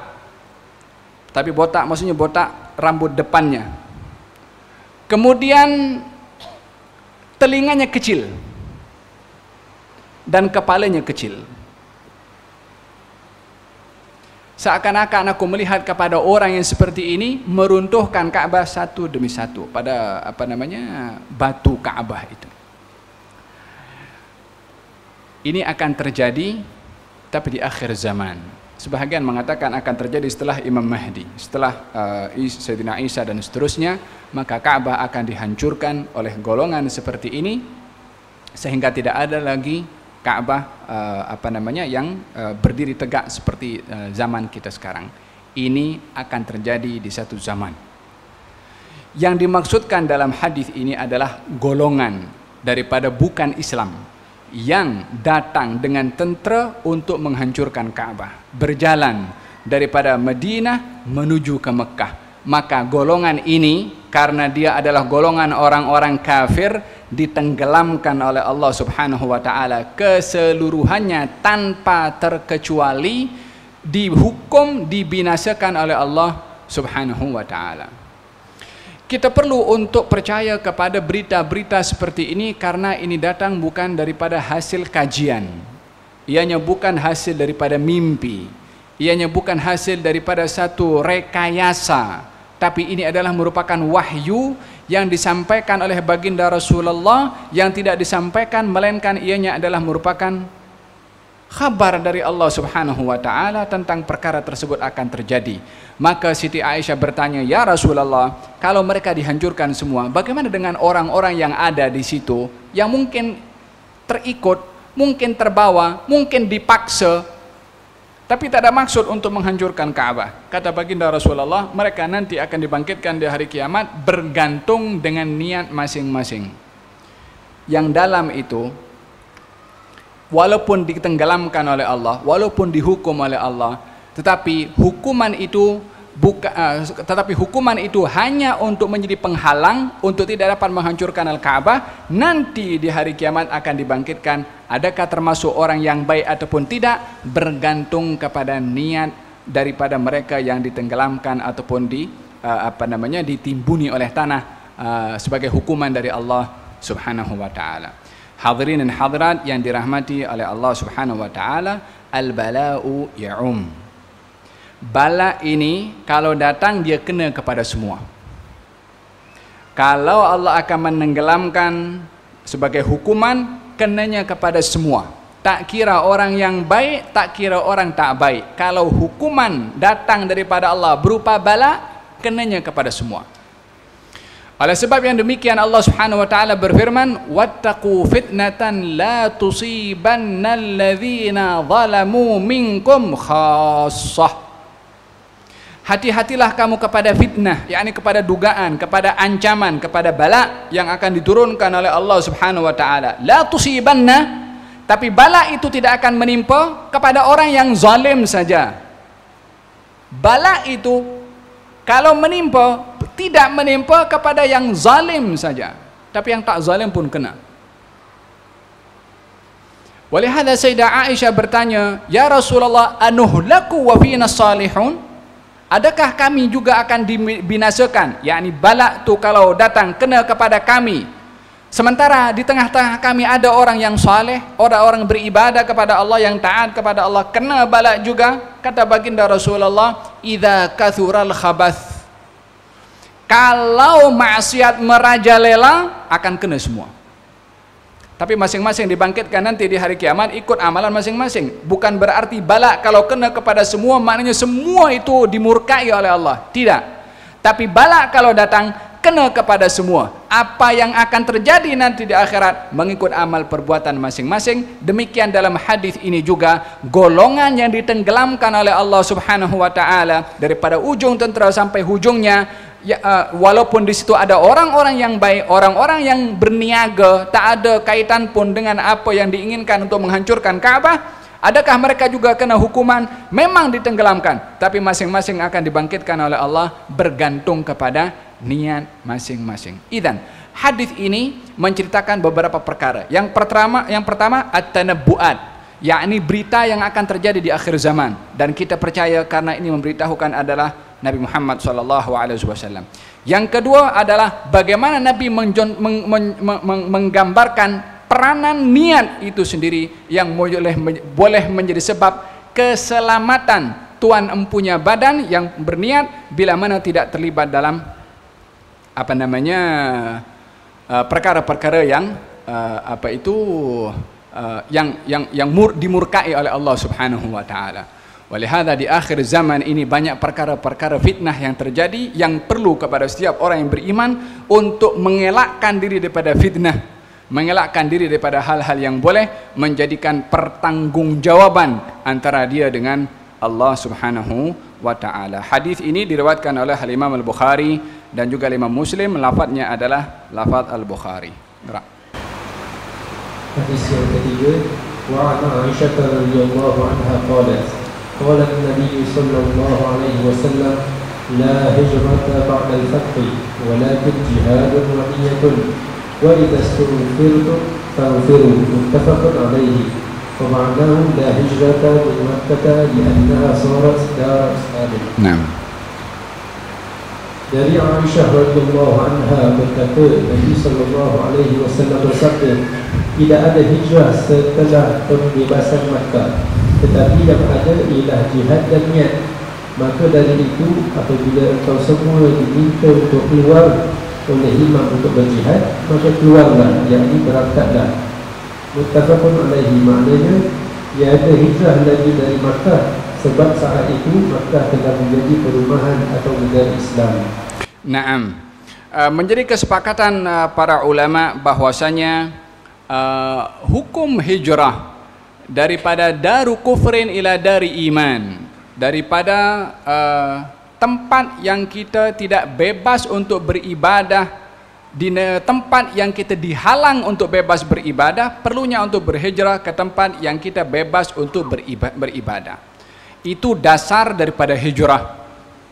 Tapi botak maksudnya botak rambut depannya. Kemudian telinganya kecil dan kepalanya kecil. Seakan-akan aku melihat kepada orang yang seperti ini meruntuhkan Ka'bah satu demi satu pada batu Ka'bah itu. Ini akan terjadi tapi di akhir zaman, sebahagian mengatakan akan terjadi setelah Imam Mahdi, setelah Sayyidina Isa dan seterusnya, maka Ka'bah akan dihancurkan oleh golongan seperti ini sehingga tidak ada lagi Ka'bah yang berdiri tegak seperti zaman kita sekarang. Ini akan terjadi di satu zaman. Yang dimaksudkan dalam hadis ini adalah golongan daripada bukan Islam yang datang dengan tentera untuk menghancurkan Ka'bah, berjalan daripada Madinah menuju ke Mekah. Maka golongan ini, karena dia adalah golongan orang-orang kafir, ditenggelamkan oleh Allah Subhanahu wa taala keseluruhannya tanpa terkecuali, dihukum, dibinasakan oleh Allah Subhanahu wa taala. Kita perlu untuk percaya kepada berita-berita seperti ini karena ini datang bukan daripada hasil kajian. Ianya bukan hasil daripada mimpi. Ianya bukan hasil daripada satu rekayasa. Tapi ini adalah merupakan wahyu yang disampaikan oleh baginda Rasulullah, yang tidak disampaikan melainkan ianya adalah merupakan khabar dari Allah Subhanahu wa taala tentang perkara tersebut akan terjadi. Maka Siti Aisyah bertanya, "Ya Rasulullah, kalau mereka dihancurkan semua, bagaimana dengan orang-orang yang ada di situ yang mungkin terikut, mungkin terbawa, mungkin dipaksa, tapi tak ada maksud untuk menghancurkan Ka'bah?" Kata baginda Rasulullah, mereka nanti akan dibangkitkan di hari kiamat bergantung dengan niat masing-masing. Yang dalam itu, walaupun ditenggelamkan oleh Allah, walaupun dihukum oleh Allah, tetapi hukuman itu hanya untuk menjadi penghalang untuk tidak dapat menghancurkan Al-Ka'bah. Nanti di hari kiamat akan dibangkitkan. Adakah termasuk orang yang baik ataupun tidak, bergantung kepada niat daripada mereka yang ditenggelamkan ataupun ditimbuni oleh tanah sebagai hukuman dari Allah Subhanahu wa taala. Hadirin dan hadirat yang dirahmati oleh Allah Subhanahu wa taala, al-bala'u ya'um. Bala ini kalau datang dia kena kepada semua. Kalau Allah akan menenggelamkan sebagai hukuman, kenanya kepada semua. Tak kira orang yang baik, tak kira orang tak baik. Kalau hukuman datang daripada Allah berupa bala, kenanya kepada semua. Oleh sebab yang demikian Allah Subhanahu wa taala berfirman, "Wattaqu fitnatan la tusibanna alladhina zalamu minkum khassah." Hati-hatilah kamu kepada fitnah, yakni kepada dugaan, kepada ancaman, kepada bala yang akan diturunkan oleh Allah Subhanahu wa taala. La tusibanna, tapi bala itu tidak akan menimpa kepada orang yang zalim saja. Bala itu kalau menimpa, tidak menimpa kepada yang zalim saja, tapi yang tak zalim pun kena. Walihada Sayyidah Aisyah bertanya, "Ya Rasulullah, anuhlaku wa fina salihun?" Adakah kami juga akan dibinasakan? Yakni bala tu kalau datang kena kepada kami, sementara di tengah-tengah kami ada orang yang saleh, orang-orang beribadah kepada Allah, yang taat kepada Allah, kena bala juga. Kata baginda Rasulullah, "Idza kathural khabath." Kalau maksiat merajalela akan kena semua. Tapi masing-masing dibangkitkan nanti di hari kiamat ikut amalan masing-masing. Bukan berarti bala kalau kena kepada semua maknanya semua itu dimurkai oleh Allah. Tidak. Tapi bala kalau datang kena kepada semua. Apa yang akan terjadi nanti di akhirat mengikut amal perbuatan masing-masing. Demikian dalam hadis ini juga, golongan yang ditenggelamkan oleh Allah Subhanahu wa taala daripada ujung tentera sampai hujungnya, walaupun di situ ada orang-orang yang baik, orang-orang yang berniaga, tak ada kaitan pun dengan apa yang diinginkan untuk menghancurkan Ka'bah, adakah mereka juga kena hukuman? Memang ditenggelamkan, tapi masing-masing akan dibangkitkan oleh Allah bergantung kepada niat masing-masing. Idzan, hadis ini menceritakan beberapa perkara. Yang pertama at-tanabbu'at, yakni berita yang akan terjadi di akhir zaman, dan kita percaya karena ini memberitahukan adalah Nabi Muhammad SAW. Yang kedua adalah bagaimana Nabi menggambarkan peranan niat itu sendiri yang boleh menjadi sebab keselamatan tuan empunya badan yang berniat bila mana tidak terlibat dalam perkara-perkara yang dimurkai oleh Allah Subhanahu wa taala. Walihada di akhir zaman ini banyak perkara-perkara fitnah yang terjadi, yang perlu kepada setiap orang yang beriman untuk mengelakkan diri daripada fitnah, mengelakkan diri daripada hal-hal yang boleh menjadikan pertanggungjawaban antara dia dengan Allah Subhanahu wa taala. Hadis ini diriwayatkan oleh Imam Al-Bukhari dan juga Imam Muslim. Lafaznya adalah lafaz Al-Bukhari. Gerak. Hadis yang ketiga, wa an Aisyah radhiyallahu anha qalat qala an-nabiy sallallahu alaihi wasallam la hijrata ba'da al-fath walakin jihadun wa niyyatun wa idza istaghfirtum faghfiru muttafaqun alaihi wa ma'nahu la hijrata min Makkah li'annaha sarat dar Islam. Naam. Dari Aisyah radhiyallahu anha berkata, Nabi sallallahu alaihi wasallam bersabda, tidak ada hijrah setelah pembebasan Makkah, tetapi yang ada ialah jihad dan niat. Maka dari itu, apabila engkau semua diminta untuk keluar oleh imam untuk berjihad, maka keluarlah, yakni berangkatlah. Muttafaqun alaihi, maknanya tiada hijrah lagi dari Makkah, sebab saat itu Makkah telah menjadi perumahan atau negara Islam. Naam. Menjadi kesepakatan para ulama bahwasanya hukum hijrah daripada daru kufrin ila dari iman, daripada tempat yang kita tidak bebas untuk beribadah, di tempat yang kita dihalang untuk bebas beribadah, perlunya untuk berhijrah ke tempat yang kita bebas untuk beribadah. Itu dasar daripada hijrah.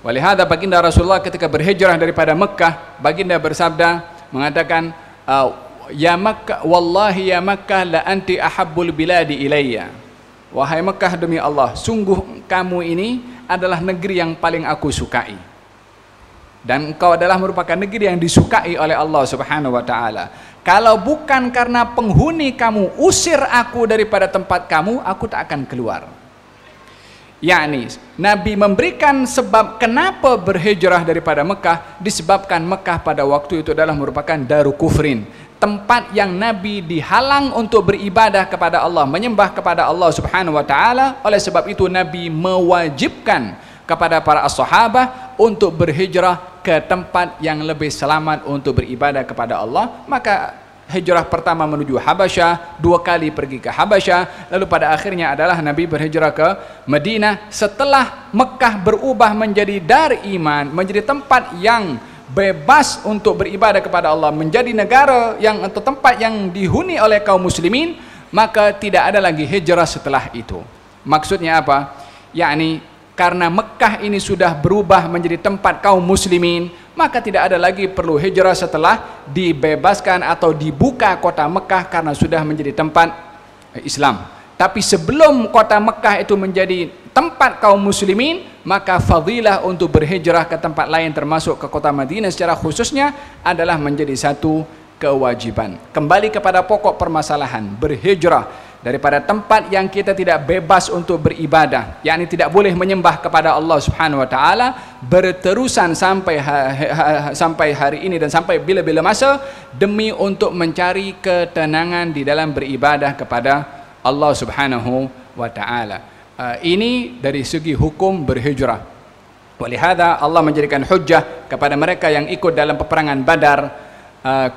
Walihada baginda Rasulullah ketika berhijrah daripada Mekah, baginda bersabda mengatakan, ya Makkah, wallahi ya Makkah la anti ahabbul biladi ilayya. Wahai Mekah, demi Allah, sungguh kamu ini adalah negeri yang paling aku sukai, dan engkau adalah merupakan negeri yang disukai oleh Allah Subhanahu wa taala. Kalau bukan karena penghuni kamu usir aku daripada tempat kamu, aku tak akan keluar. Yakni Nabi memberikan sebab kenapa berhijrah daripada Mekah, disebabkan Mekah pada waktu itu adalah merupakan daru kufrin, tempat yang Nabi dihalang untuk beribadah kepada Allah, menyembah kepada Allah Subhanahu wa taala. Oleh sebab itu Nabi mewajibkan kepada para sahabat untuk berhijrah ke tempat yang lebih selamat untuk beribadah kepada Allah. Maka hijrah pertama menuju Habasyah, 2 kali pergi ke Habasyah, lalu pada akhirnya adalah Nabi berhijrah ke Madinah setelah Mekah berubah menjadi dar iman, menjadi tempat yang bebas untuk beribadah kepada Allah, menjadi negara yang atau tempat yang dihuni oleh kaum muslimin. Maka tidak ada lagi hijrah setelah itu. Maksudnya apa? Yakni karena Mekah ini sudah berubah menjadi tempat kaum muslimin, maka tidak ada lagi perlu hijrah setelah dibebaskan atau dibuka kota Mekah karena sudah menjadi tempat Islam. Tapi sebelum kota Mekah itu menjadi tempat kaum muslimin, maka fadilah untuk berhijrah ke tempat lain termasuk ke kota Madinah secara khususnya adalah menjadi satu kewajiban. Kembali kepada pokok permasalahan, berhijrah daripada tempat yang kita tidak bebas untuk beribadah, yakni tidak boleh menyembah kepada Allah Subhanahu wa taala berterusan sampai hari ini dan sampai bila-bila masa, demi untuk mencari ketenangan di dalam beribadah kepada Allah Subhanahu wa taala. Ini dari segi hukum berhijrah. Walihada Allah menjadikan hujjah kepada mereka yang ikut dalam peperangan Badar,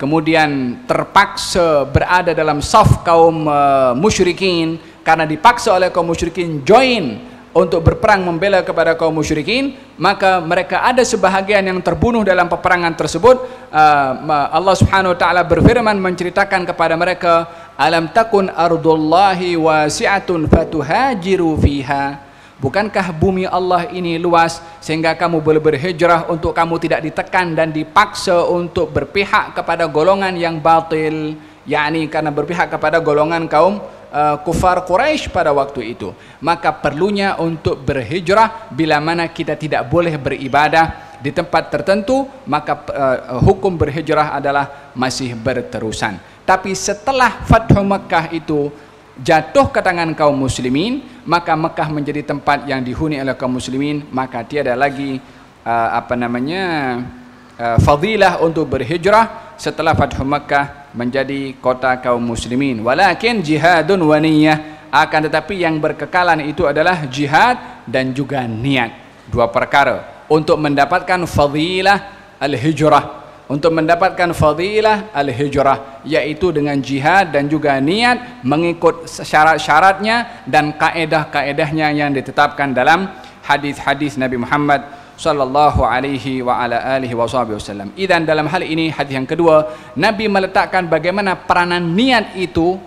kemudian terpaksa berada dalam saf kaum musyrikin, karena dipaksa oleh kaum musyrikin join untuk berperang membela kepada kaum musyrikin, maka mereka ada sebahagian yang terbunuh dalam peperangan tersebut. Allah Subhanahu wa taala berfirman menceritakan kepada mereka, alam takun ardullahi wasi'atun fatuhajiru fiha. Bukankah bumi Allah ini luas sehingga kamu boleh berhijrah untuk kamu tidak ditekan dan dipaksa untuk berpihak kepada golongan yang batil, yakni karena berpihak kepada golongan kaum kufar Quraisy pada waktu itu. Maka perlunya untuk berhijrah bila mana kita tidak boleh beribadah di tempat tertentu, maka hukum berhijrah adalah masih berterusan. Tapi setelah Fathu Makkah itu jatuh ke tangan kaum muslimin, maka Mekah menjadi tempat yang dihuni oleh kaum muslimin, maka tiada lagi fadilah untuk berhijrah setelah Fathu Makkah menjadi kota kaum muslimin. Walakin jihadun wa niyyah, akan tetapi yang berkekalan itu adalah jihad dan juga niat. Dua perkara untuk mendapatkan fadilah al-hijrah. Untuk mendapatkan fadilah al-hijrah, yaitu dengan jihad dan juga niat mengikut syarat-syaratnya dan kaedah-kaedahnya yang ditetapkan dalam hadis-hadis Nabi Muhammad sallallahu alaihi wa ala alihi wasallam. Idzan dalam hal ini hadis yang kedua, Nabi meletakkan bagaimana peranan niat itu.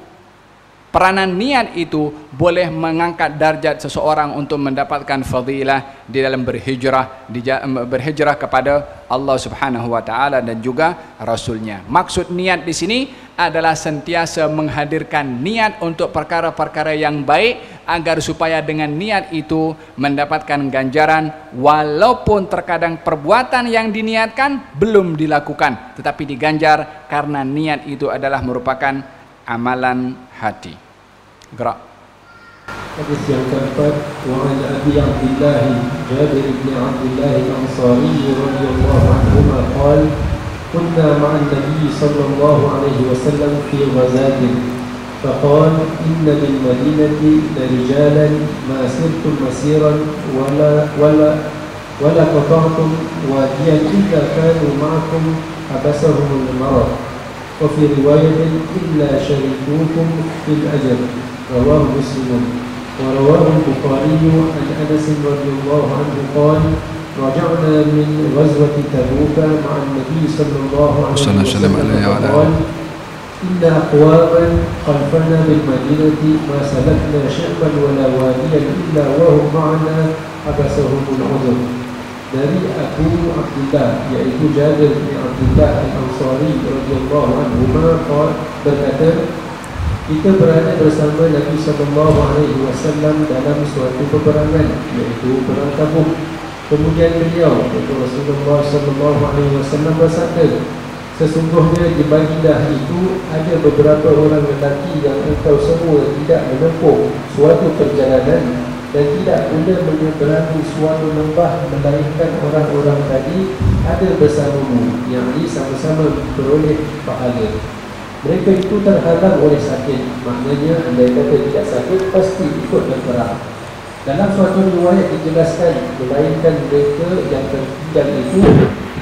Peranan niat itu boleh mengangkat darjat seseorang untuk mendapatkan fadilah di dalam berhijrah kepada Allah Subhanahu wa taala dan juga Rasulnya. Maksud niat di sini adalah sentiasa menghadirkan niat untuk perkara-perkara yang baik agar supaya dengan niat itu mendapatkan ganjaran, walaupun terkadang perbuatan yang diniatkan belum dilakukan tetapi diganjar karena niat itu adalah merupakan amalan hati. Gerak. Hadis yang keempat, wa an Abi Abdullah Jabir bin Abdullah al-Ansari radhiyallahu anhu qala kunna ma'an Nabi sallallahu alaihi wasallam fi ghazatin faqala inna bil madinati rijalan ma sirtum masiran wala qata'tum wadiyan illa kanu ma'akum abasahum al-marad wa fi riwayatin illa sharikukum fil ajr. رواه مسلم ورواه البخاري عن أنس رضي الله عنه قال رجعنا من غزوة تبوك مع النبي صلى الله عليه وسلم فقال إن أقواما خلفنا بالمدينة ما سلكنا شعبا ولا واديا إلا وهم معنا حبسهم العذر. Dari Abu Abdullah yaitu Jabir bin Abdullah al-Ansari radhiyallahu anhu berkata, kita berada bersama Nabi SAW dalam suatu peperangan, yaitu perang Tabuk. Kemudian beliau, yaitu Rasulullah SAW bersabda, sesungguhnya di Madinah itu ada beberapa orang lelaki yang engkau semua tidak menempuh suatu perjalanan dan tidak pula menyeberangi suatu lembah, melainkan orang-orang tadi ada bersamamu, yang ini sama-sama beroleh pahala. Mereka itu terhalang oleh sakit, maknanya andai kata tidak sakit pasti ikut berperang. Dalam suatu riwayat dijelaskan, melainkan mereka yang tertinggal itu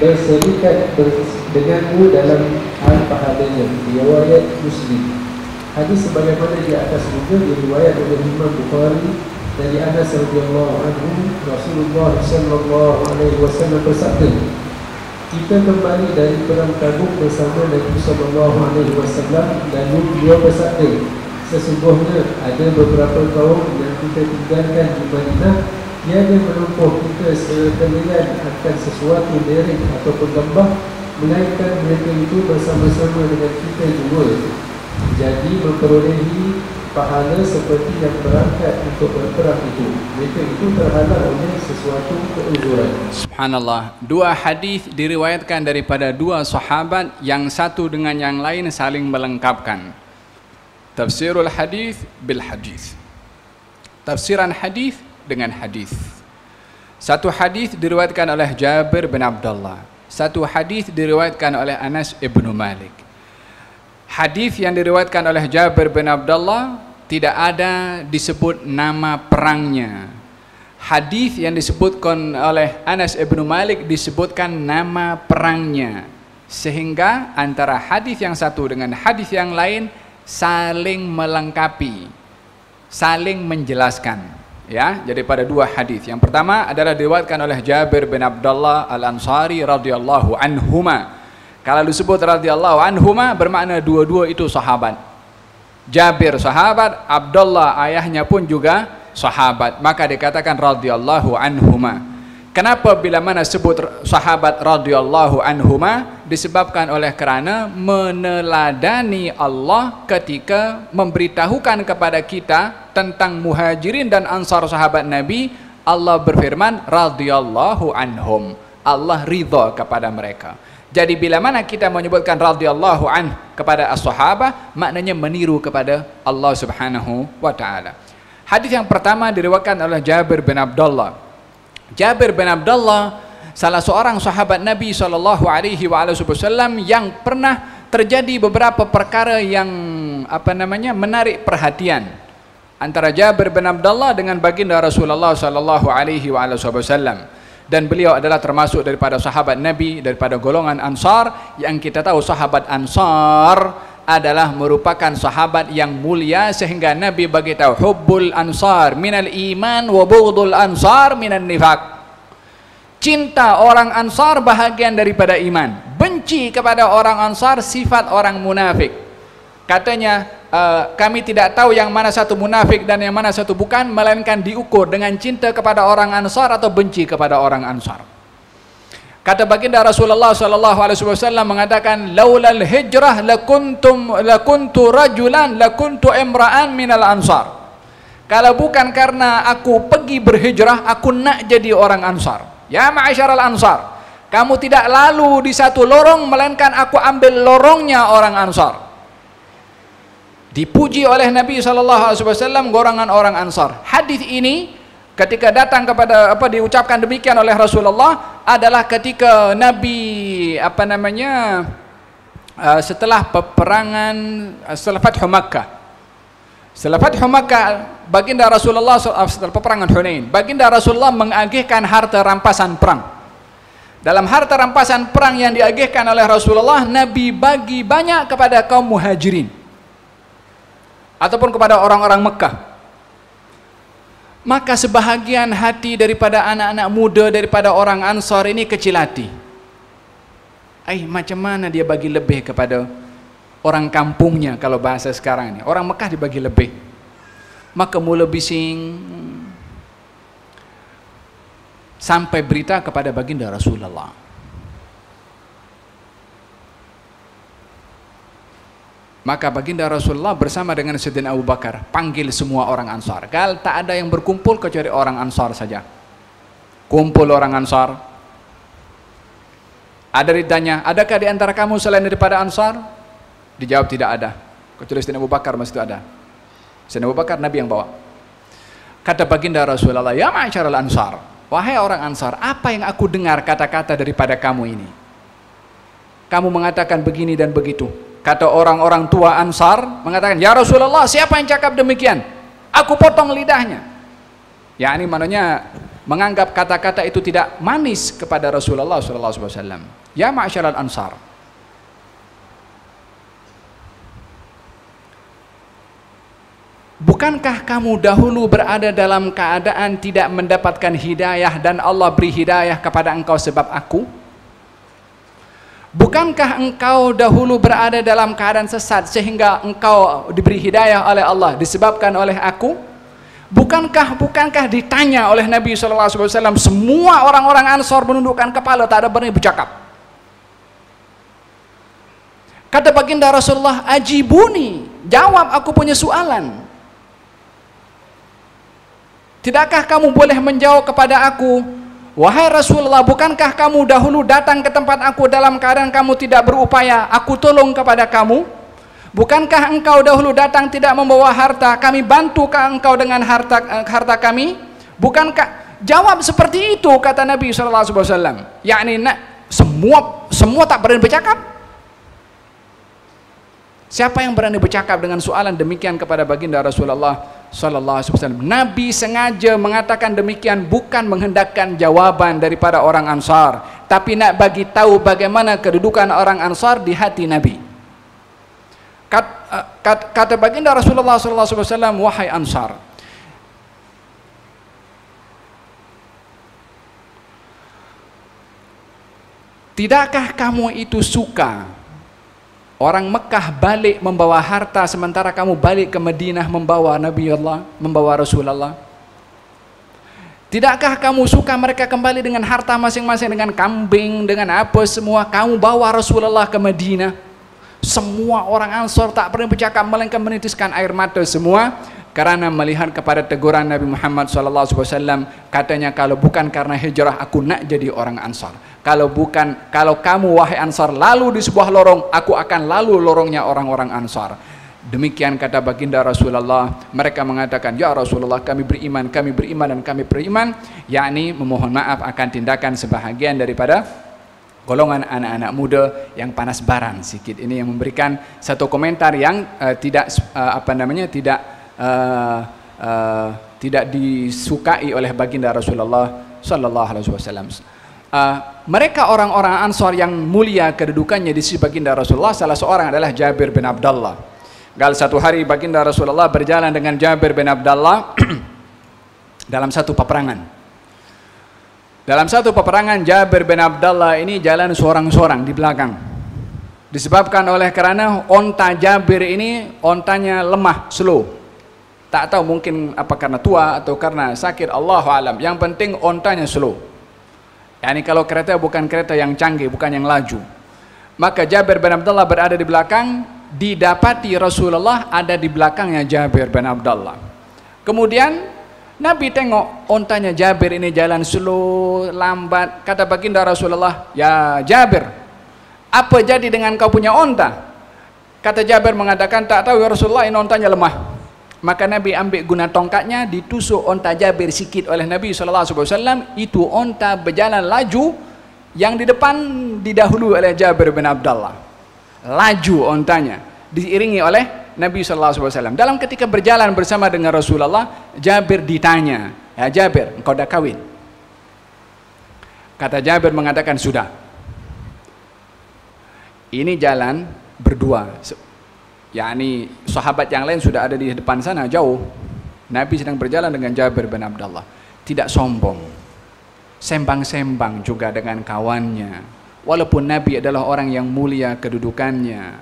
berserikat denganmu dalam hal pahalanya. Riwayat Muslim. Hadis sebagaimana di atas juga diriwayat oleh Imam Bukhari dari Anas radhiyallahu anhu, Rasulullah sallallahu alaihi wasallam bersabda, kita kembali dari perang Tabuk bersama Nabi sallallahu alaihi wasallam, lalu beliau bersabda, sesungguhnya ada beberapa kaum yang kita tinggalkan di Madinah tiada menempuh kita secara terlihat akan sesuatu lereng ataupun lembah, melainkan mereka itu bersama-sama dengan kita juga, jadi memperolehi pahala seperti yang berangkat untuk berperang itu. Mereka itu terhalang oleh sesuatu keuzuran. Subhanallah. Dua hadis diriwayatkan daripada dua sahabat yang satu dengan yang lain saling melengkapkan. Tafsirul hadis bil hadis. Tafsiran hadis dengan hadis. Satu hadis diriwayatkan oleh Jabir bin Abdullah. Satu hadis diriwayatkan oleh Anas ibnu Malik. Hadis yang diriwayatkan oleh Jabir bin Abdullah tidak ada disebut nama perangnya. Hadis yang disebutkan oleh Anas ibnu Malik disebutkan nama perangnya. Sehingga antara hadis yang satu dengan hadis yang lain saling melengkapi, saling menjelaskan. Ya, jadi pada dua hadis. Yang pertama adalah diriwayatkan oleh Jabir bin Abdullah al-Ansari radhiyallahu anhuma. Kalau disebut radhiyallahu anhuma bermakna dua-dua itu sahabat. Jabir sahabat, Abdullah ayahnya pun juga sahabat. Maka dikatakan radhiyallahu anhuma. Kenapa bila mana sebut sahabat radhiyallahu anhuma? Disebabkan oleh kerana meneladani Allah ketika memberitahukan kepada kita tentang muhajirin dan ansar sahabat Nabi. Allah berfirman radhiyallahu anhum. Allah ridha kepada mereka. Jadi bila mana kita menyebutkan radhiyallahu an kepada as-sahabah, maknanya meniru kepada Allah Subhanahu wa taala. Hadis yang pertama diriwayatkan oleh Jabir bin Abdullah. Jabir bin Abdullah salah seorang sahabat Nabi sallallahu alaihi wasallam yang pernah terjadi beberapa perkara yang menarik perhatian. antara Jabir bin Abdullah dengan baginda Rasulullah sallallahu alaihi wasallam. Dan beliau adalah termasuk daripada sahabat Nabi, daripada golongan Ansar, yang kita tahu sahabat Ansar adalah merupakan sahabat yang mulia, sehingga Nabi bagi tahu hubbul ansar minal iman wa bughdul ansar minan nifaq. Cinta orang Ansar bahagian daripada iman, benci kepada orang Ansar sifat orang munafik. Katanya kami tidak tahu yang mana satu munafik dan yang mana satu bukan, melainkan diukur dengan cinta kepada orang Ansar atau benci kepada orang Ansar. Kata baginda Rasulullah sallallahu alaihi wasallam mengatakan, laulal hijrah lakuntu rajulan lakuntu imra'an minal ansar. Kalau bukan karena aku pergi berhijrah, aku nak jadi orang Ansar. Ya ma'asyaral ansar, kamu tidak lalu di satu lorong, melainkan aku ambil lorongnya orang Ansar. Dipuji oleh Nabi sallallahu alaihi wasallam golongan orang Ansar. Hadis ini ketika datang kepada diucapkan demikian oleh Rasulullah adalah ketika Nabi setelah peperangan, setelah Fathu Makkah. Setelah Fathu Makkah, baginda Rasulullah setelah peperangan Hunain, baginda Rasulullah mengagihkan harta rampasan perang. Dalam harta rampasan perang yang diagihkan oleh Rasulullah, Nabi bagi banyak kepada kaum Muhajirin ataupun kepada orang-orang Mekah. Maka sebahagian hati daripada anak-anak muda daripada orang Ansar ini kecil hati. Macam mana dia bagi lebih kepada orang kampungnya, kalau bahasa sekarang ini. Orang Mekah dibagi lebih. Maka mula bising, sampai berita kepada baginda Rasulullah. Maka baginda Rasulullah bersama dengan Sayyidina Abu Bakar panggil semua orang Ansar. Kalau tak ada yang berkumpul kecuali orang Ansar saja. Kumpul orang Ansar. Ada ditanya, adakah di antara kamu selain daripada Ansar? Dijawab tidak ada. Kecuali Sayyidina Abu Bakar masih itu ada. Sayyidina Abu Bakar Nabi yang bawa. Kata baginda Rasulullah, ya ma'asyaral Ansar, wahai orang Ansar, apa yang aku dengar kata-kata daripada kamu ini? Kamu mengatakan begini dan begitu. Kata orang-orang tua Ansar mengatakan, ya Rasulullah, siapa yang cakap demikian? Aku potong lidahnya. Ya, ini maknanya menganggap kata-kata itu tidak manis kepada Rasulullah SAW. Ya ma'asyaral Ansar, bukankah kamu dahulu berada dalam keadaan tidak mendapatkan hidayah dan Allah beri hidayah kepada engkau sebab aku? Bukankah engkau dahulu berada dalam keadaan sesat sehingga engkau diberi hidayah oleh Allah disebabkan oleh aku? Bukankah ditanya oleh Nabi SAW, semua orang-orang Ansar menundukkan kepala, tak ada berani bercakap. Kata baginda Rasulullah, ajibuni, jawab aku punya soalan. Tidakkah kamu boleh menjawab kepada aku, wahai Rasulullah, bukankah kamu dahulu datang ke tempat aku dalam keadaan kamu tidak berupaya, aku tolong kepada kamu? Bukankah engkau dahulu datang tidak membawa harta, kami bantu engkau dengan harta kami? Bukankah, jawab seperti itu, kata Nabi SAW. Yakni semua tak berani bercakap. Siapa yang berani bercakap dengan soalan demikian kepada baginda Rasulullah SAW? Nabi sengaja mengatakan demikian bukan menghendakkan jawaban daripada orang Ansar, tapi nak bagi tahu bagaimana kedudukan orang Ansar di hati Nabi. Kata baginda Rasulullah SAW, wahai Ansar, tidakkah kamu itu suka orang Mekah balik membawa harta sementara kamu balik ke Madinah membawa Nabi Allah, membawa Rasulullah? Tidakkah kamu suka mereka kembali dengan harta masing-masing, dengan kambing, dengan apa semua, kamu bawa Rasulullah ke Madinah? Semua orang Ansar tak pernah bercakap, melainkan menitiskan air mata semua karena melihat kepada teguran Nabi Muhammad SAW. Katanya, kalau bukan karena hijrah aku nak jadi orang Ansar. Kalau kamu wahai Ansar lalu di sebuah lorong, aku akan lalu lorongnya orang-orang Ansar. Demikian kata baginda Rasulullah. Mereka mengatakan, ya Rasulullah, kami beriman dan kami beriman, yakni memohon maaf akan tindakan sebahagian daripada golongan anak-anak muda yang panas baran sikit. Ini yang memberikan satu komentar yang tidak tidak disukai oleh baginda Rasulullah sallallahu alaihi wasallam. Mereka orang-orang Ansar yang mulia kedudukannya di sisi baginda Rasulullah, salah seorang adalah Jabir bin Abdullah. Satu hari baginda Rasulullah berjalan dengan Jabir bin Abdullah dalam satu peperangan. Dalam satu peperangan, Jabir bin Abdullah ini jalan seorang-seorang di belakang. Disebabkan oleh karena onta Jabir ini ontanya lemah, slow. Tak tahu mungkin apa karena tua atau karena sakit, Allahu alam. Yang penting ontanya slow. Yani kalau kereta bukan kereta yang canggih, bukan yang laju. Maka Jabir bin Abdullah berada di belakang, didapati Rasulullah ada di belakangnya Jabir bin Abdullah. Kemudian Nabi tengok ontanya Jabir ini jalan slow, lambat. Kata baginda Rasulullah, "Ya Jabir, apa jadi dengan kau punya onta?" Kata Jabir mengatakan, "Tak tahu ya Rasulullah, ini ontanya lemah." Maka Nabi ambil guna tongkatnya, ditusuk onta Jabir sikit oleh Nabi SAW. Itu onta berjalan laju, yang di depan didahului oleh Jabir bin Abdullah. Laju ontanya, diiringi oleh Nabi SAW. Dalam ketika berjalan bersama dengan Rasulullah, Jabir ditanya, "Ya Jabir, engkau dah kahwin?" Kata Jabir mengatakan, "Sudah." Ini jalan berdua. Yani sahabat yang lain sudah ada di depan sana jauh. Nabi sedang berjalan dengan Jabir bin Abdullah. Tidak sombong, sembang-sembang juga dengan kawannya. Walaupun Nabi adalah orang yang mulia kedudukannya,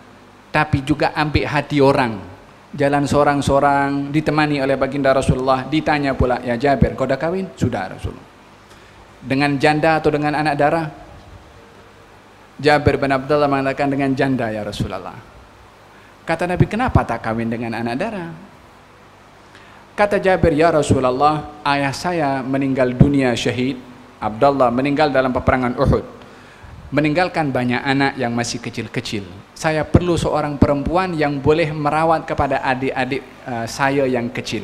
tapi juga ambil hati orang. Jalan seorang-seorang, ditemani oleh baginda Rasulullah. Ditanya pula, "Ya Jabir, kau dah kahwin?" "Sudah Rasulullah." "Dengan janda atau dengan anak darah?" Jabir bin Abdullah mengatakan, "Dengan janda ya Rasulullah." Kata Nabi, "Kenapa tak kahwin dengan anak darah?" Kata Jabir, "Ya Rasulullah, ayah saya meninggal dunia syahid. Abdullah meninggal dalam peperangan Uhud, meninggalkan banyak anak yang masih kecil-kecil. Saya perlu seorang perempuan yang boleh merawat kepada adik-adik saya yang kecil.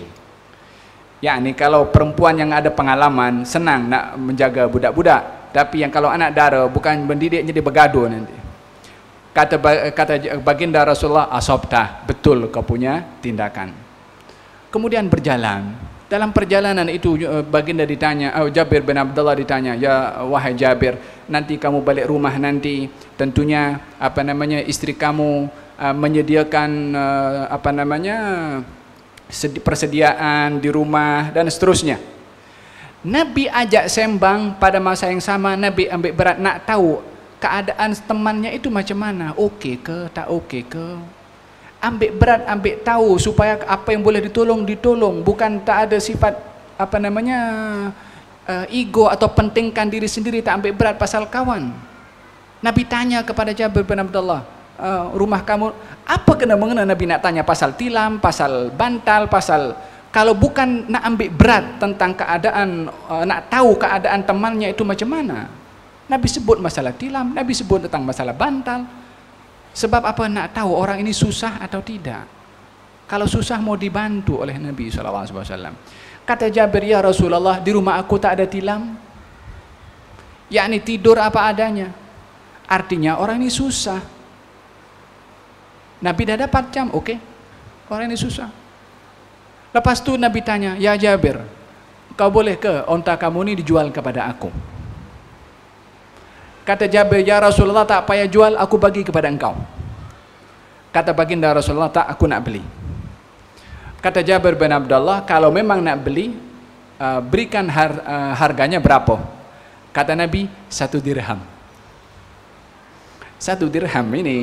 Yani kalau perempuan yang ada pengalaman senang nak menjaga budak-budak, tapi yang kalau anak dara bukan mendidik jadi bergaduh nanti." Kata baginda Rasulullah, "Asabtah, betul kau punya tindakan." Kemudian berjalan. Dalam perjalanan itu baginda ditanya, Jabir bin Abdullah ditanya, "Ya wahai Jabir, nanti kamu balik rumah nanti, tentunya istri kamu menyediakan persediaan di rumah dan seterusnya." Nabi ajak sembang. Pada masa yang sama Nabi ambil berat nak tahu keadaan temannya itu macam mana, okey ke, tak okey ke. Ambil berat, ambil tahu supaya apa yang boleh ditolong, bukan tak ada sifat ego atau pentingkan diri sendiri, tak ambil berat pasal kawan. Nabi tanya kepada Jabir bin Abdullah, "Rumah kamu apa kena-mengena?" Nabi nak tanya pasal tilam, pasal bantal, pasal kalau bukan nak ambil berat tentang keadaan, nak tahu keadaan temannya itu macam mana. Nabi sebut masalah tilam, Nabi sebut tentang masalah bantal. Sebab apa? Nak tahu orang ini susah atau tidak. Kalau susah mau dibantu oleh Nabi SAW. Kata Jabir, "Ya Rasulullah, di rumah aku tak ada tilam." Yakni tidur apa adanya. Artinya orang ini susah. Nabi dah dapat jam, okey. Orang ini susah. Lepas tu Nabi tanya, "Ya Jabir, kau boleh ke onta kamu ini dijual kepada aku?" Kata Jabir, "Ya Rasulullah, tak payah jual, aku bagi kepada engkau." Kata baginda Rasulullah, "Tak, aku nak beli." Kata Jabir bin Abdullah, "Kalau memang nak beli, berikan harganya berapa?" Kata Nabi, 1 dirham. 1 dirham ini.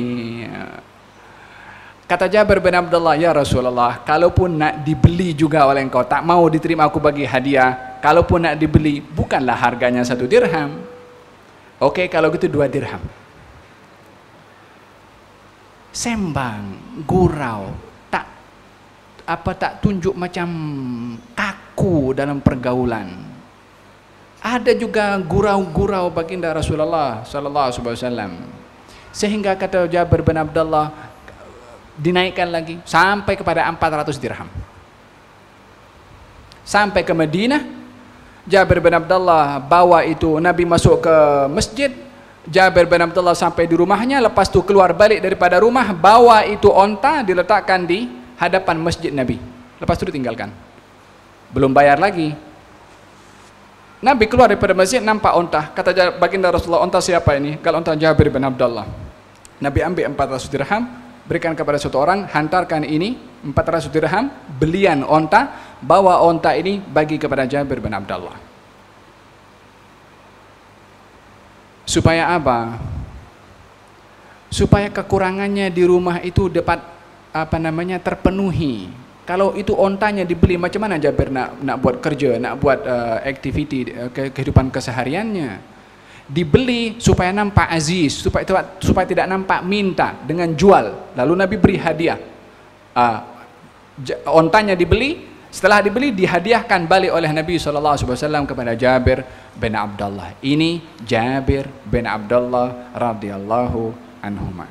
Kata Jabir bin Abdullah, "Ya Rasulullah, kalaupun nak dibeli juga oleh engkau, tak mau diterima aku bagi hadiah. Kalaupun nak dibeli, bukanlah harganya 1 dirham. Okey, kalau gitu 2 dirham. Sembang, gurau, tak tunjuk macam kaku dalam pergaulan. Ada juga gurau-gurau baginda Rasulullah sallallahu alaihi wasallam. Sehingga kata Jabir bin Abdullah, dinaikkan lagi sampai kepada 400 dirham. Sampai ke Madinah, Jabir bin Abdullah bawa itu, Nabi masuk ke masjid, Jabir bin Abdullah sampai di rumahnya, lepas tu keluar balik daripada rumah, bawa itu onta diletakkan di hadapan masjid Nabi. Lepas tu ditinggalkan. belum bayar lagi. Nabi keluar daripada masjid, nampak onta. Kata baginda Rasulullah, onta siapa ini? Kalau onta Jabir bin Abdullah. Nabi ambil 400 dirham, berikan kepada satu orang, hantarkan ini 400 dirham, belian onta, bawa onta ini bagi kepada Jabir bin Abdullah. Supaya apa? Supaya kekurangannya di rumah itu dapat terpenuhi. Kalau itu ontanya dibeli, macam mana Jabir nak buat kerja, nak buat aktiviti kehidupan kesehariannya? Dibeli supaya nampak aziz, supaya tidak nampak minta dengan jual. Lalu Nabi beri hadiah. Ontanya dibeli, setelah dibeli dihadiahkan balik oleh Nabi SAW kepada Jabir bin Abdullah. Ini Jabir bin Abdullah radhiyallahu anhuma.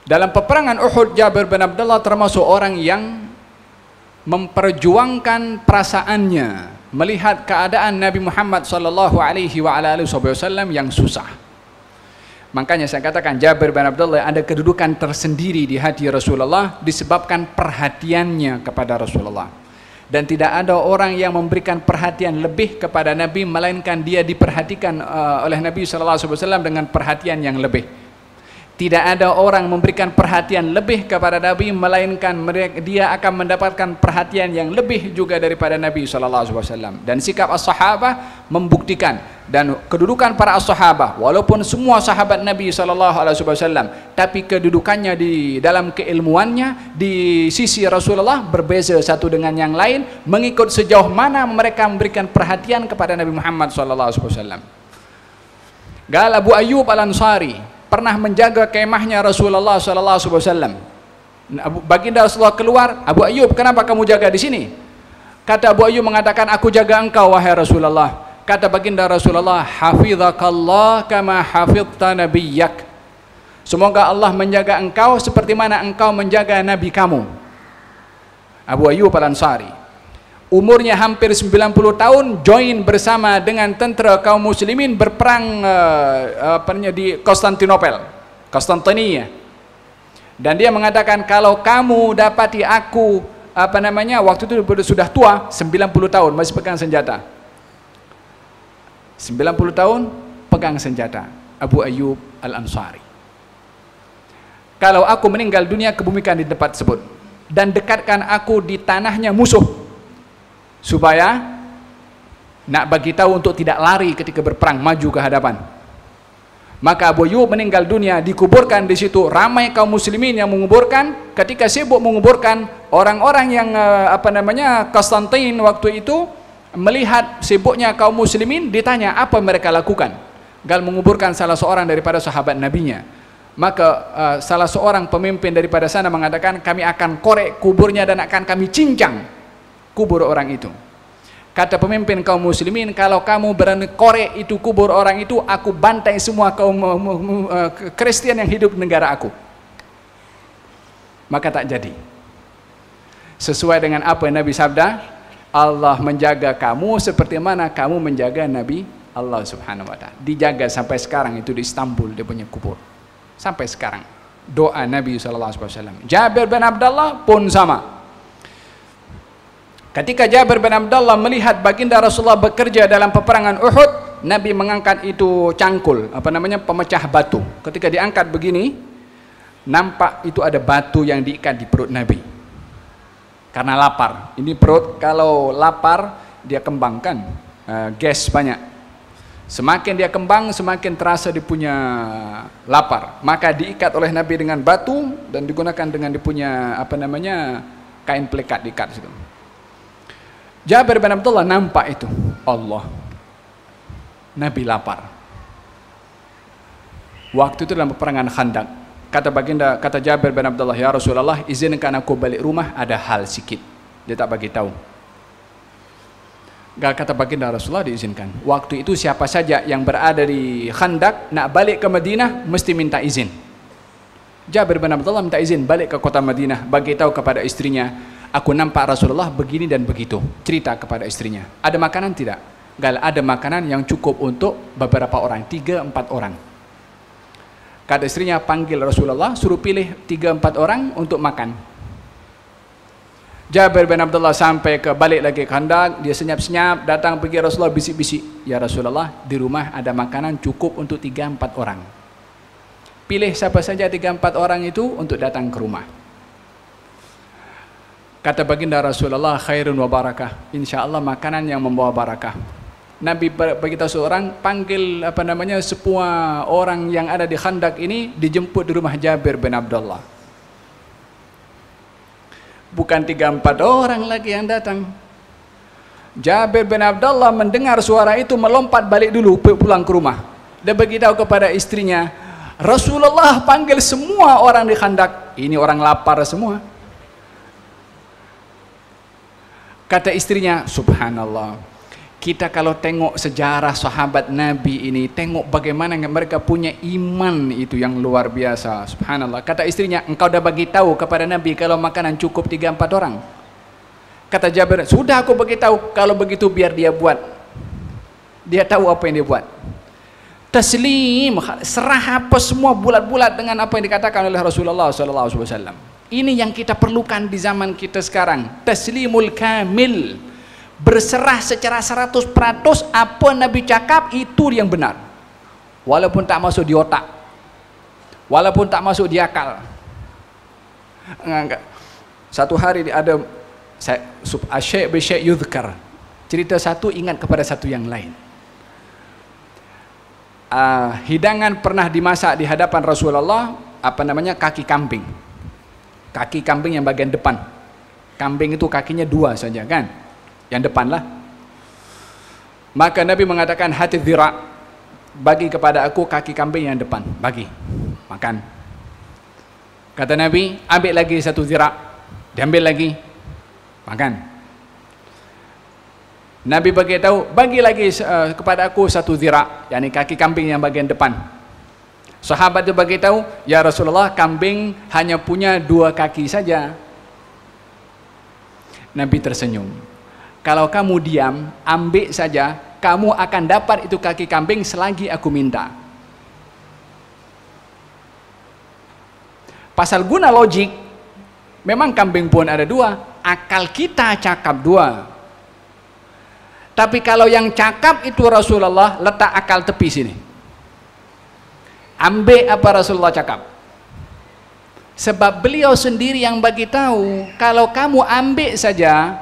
Dalam peperangan Uhud, Jabir bin Abdullah termasuk orang yang memperjuangkan perasaannya melihat keadaan Nabi Muhammad SAW yang susah. Makanya saya katakan Jabir bin Abdullah ada kedudukan tersendiri di hati Rasulullah disebabkan perhatiannya kepada Rasulullah. Dan tidak ada orang yang memberikan perhatian lebih kepada Nabi melainkan dia diperhatikan oleh Nabi SAW dengan perhatian yang lebih. Tidak ada orang memberikan perhatian lebih kepada Nabi melainkan dia akan mendapatkan perhatian yang lebih juga daripada Nabi SAW. Dan sikap as-sahabah membuktikan, dan kedudukan para as-sahabah walaupun semua sahabat Nabi SAW, tapi kedudukannya di dalam keilmuannya di sisi Rasulullah berbeza satu dengan yang lain, mengikut sejauh mana mereka memberikan perhatian kepada Nabi Muhammad SAW. Gal Abu Ayyub Al-Ansari pernah menjaga kemahnya Rasulullah SAW. Baginda Rasulullah keluar, Abu Ayyub, kenapa kamu jaga di sini? Kata Abu Ayyub mengatakan, aku jaga engkau wahai Rasulullah. Kata baginda Rasulullah, hafizakallah kama hafizta nabiyyak. Semoga Allah menjaga engkau seperti mana engkau menjaga nabi kamu. Abu Ayyub Al-Ansari umurnya hampir 90 tahun, join bersama dengan tentera kaum muslimin berperang di Konstantinopel, Konstantinia. Dan dia mengatakan, kalau kamu dapati aku waktu itu sudah tua, 90 tahun masih pegang senjata. 90 tahun pegang senjata. Abu Ayyub Al-Ansari. Kalau aku meninggal dunia, kebumikan di tempat tersebut dan dekatkan aku di tanahnya musuh, supaya nak bagi tahu untuk tidak lari ketika berperang, maju ke hadapan. Maka Abu Ayyub meninggal dunia, dikuburkan di situ. Ramai kaum muslimin yang menguburkan. Ketika sibuk menguburkan, orang-orang yang Konstantin waktu itu melihat sibuknya kaum muslimin, ditanya apa mereka lakukan. Gal menguburkan salah seorang daripada sahabat nabinya. Maka salah seorang pemimpin daripada sana mengatakan, kami akan korek kuburnya dan akan kami cincang kubur orang itu. Kata pemimpin kaum muslimin, kalau kamu berani korek itu kubur orang itu, aku bantai semua kaum Kristen yang hidup di negara aku. Maka tak jadi. Sesuai dengan apa yang Nabi sabda, Allah menjaga kamu seperti mana kamu menjaga Nabi Allah Subhanahu wa ta'ala. Dijaga sampai sekarang itu di Istanbul, dia punya kubur. Sampai sekarang. Doa Nabi SAW. Jabir bin Abdullah pun sama. Ketika Jabir bin Abdullah melihat baginda Rasulullah bekerja dalam peperangan Uhud, Nabi mengangkat itu cangkul, pemecah batu. Ketika diangkat begini, nampak itu ada batu yang diikat di perut Nabi. Karena lapar. Ini perut kalau lapar dia kembangkan, gas banyak. Semakin dia kembang, semakin terasa dia punya lapar. Maka diikat oleh Nabi dengan batu dan digunakan dengan dia punya kain pelikat diikat situ. Jabir bin Abdullah nampak itu. Allah, Nabi lapar. Waktu itu dalam peperangan Khandaq. Kata Jabir bin Abdullah, ya Rasulullah, izinkan aku balik rumah, ada hal sikit. Dia tak bagi tahu. Kata baginda Rasulullah, diizinkan. Waktu itu siapa saja yang berada di Khandaq nak balik ke Madinah mesti minta izin. Jabir bin Abdullah minta izin balik ke kota Madinah, bagi tahu kepada istrinya, aku nampak Rasulullah begini dan begitu. Cerita kepada istrinya. Ada makanan tidak? Gal, ada makanan yang cukup untuk beberapa orang, 3-4 orang. Kata istrinya, panggil Rasulullah, suruh pilih 3-4 orang untuk makan. Jabir bin Abdullah sampai balik lagi ke Khandaq, dia senyap-senyap, datang pergi Rasulullah, bisik-bisik, ya Rasulullah, di rumah ada makanan cukup untuk 3-4 orang. Pilih siapa saja 3-4 orang itu untuk datang ke rumah. Kata baginda Rasulullah, khairun wa barakah, insyaallah makanan yang membawa barakah. Nabi beritahu seorang, panggil semua orang yang ada di Khandaq ini dijemput di rumah Jabir bin Abdullah. Bukan 3-4 orang lagi yang datang. Jabir bin Abdullah mendengar suara itu, melompat balik dulu pulang ke rumah. Dia beritahu kepada istrinya, Rasulullah panggil semua orang di Khandaq. Ini orang lapar semua. Kata istrinya, subhanallah, kita kalau tengok sejarah sahabat Nabi ini, tengok bagaimana mereka punya iman itu yang luar biasa. Subhanallah. Kata istrinya, engkau dah bagi tahu kepada Nabi kalau makanan cukup 3-4 orang? Kata Jabir, sudah aku bagi tahu, kalau begitu biar dia buat. Dia tahu apa yang dia buat. Taslim, serah apa semua bulat-bulat dengan apa yang dikatakan oleh Rasulullah SAW. Ini yang kita perlukan di zaman kita sekarang. Taslimul kamil. Berserah secara 100% apa Nabi cakap itu yang benar, walaupun tak masuk di otak, walaupun tak masuk di akal. Enggak. Satu hari ada Syekh Bisyek yudhkar, cerita satu ingat kepada satu yang lain. Hidangan pernah dimasak di hadapan Rasulullah, kaki kambing. Kaki kambing yang bagian depan. Kambing itu kakinya 2 saja kan, yang depan lah. Maka Nabi mengatakan, hati dhira, bagi kepada aku kaki kambing yang depan, bagi makan. Kata Nabi, ambil lagi 1 dhira, diambil lagi, makan. Nabi beritahu, bagi lagi kepada aku 1 dhira, yakni kaki kambing yang bagian depan. Sahabat itu beritahu, ya Rasulullah, kambing hanya punya 2 kaki saja. Nabi tersenyum. Kalau kamu diam, ambil saja, kamu akan dapat itu kaki kambing selagi aku minta. Pasal guna logik, memang kambing pun ada 2, akal kita cakap 2. Tapi kalau yang cakap itu Rasulullah, letak akal tepi sini. Ambil apa Rasulullah cakap. Sebab beliau sendiri yang bagi tahu, kalau kamu ambil saja,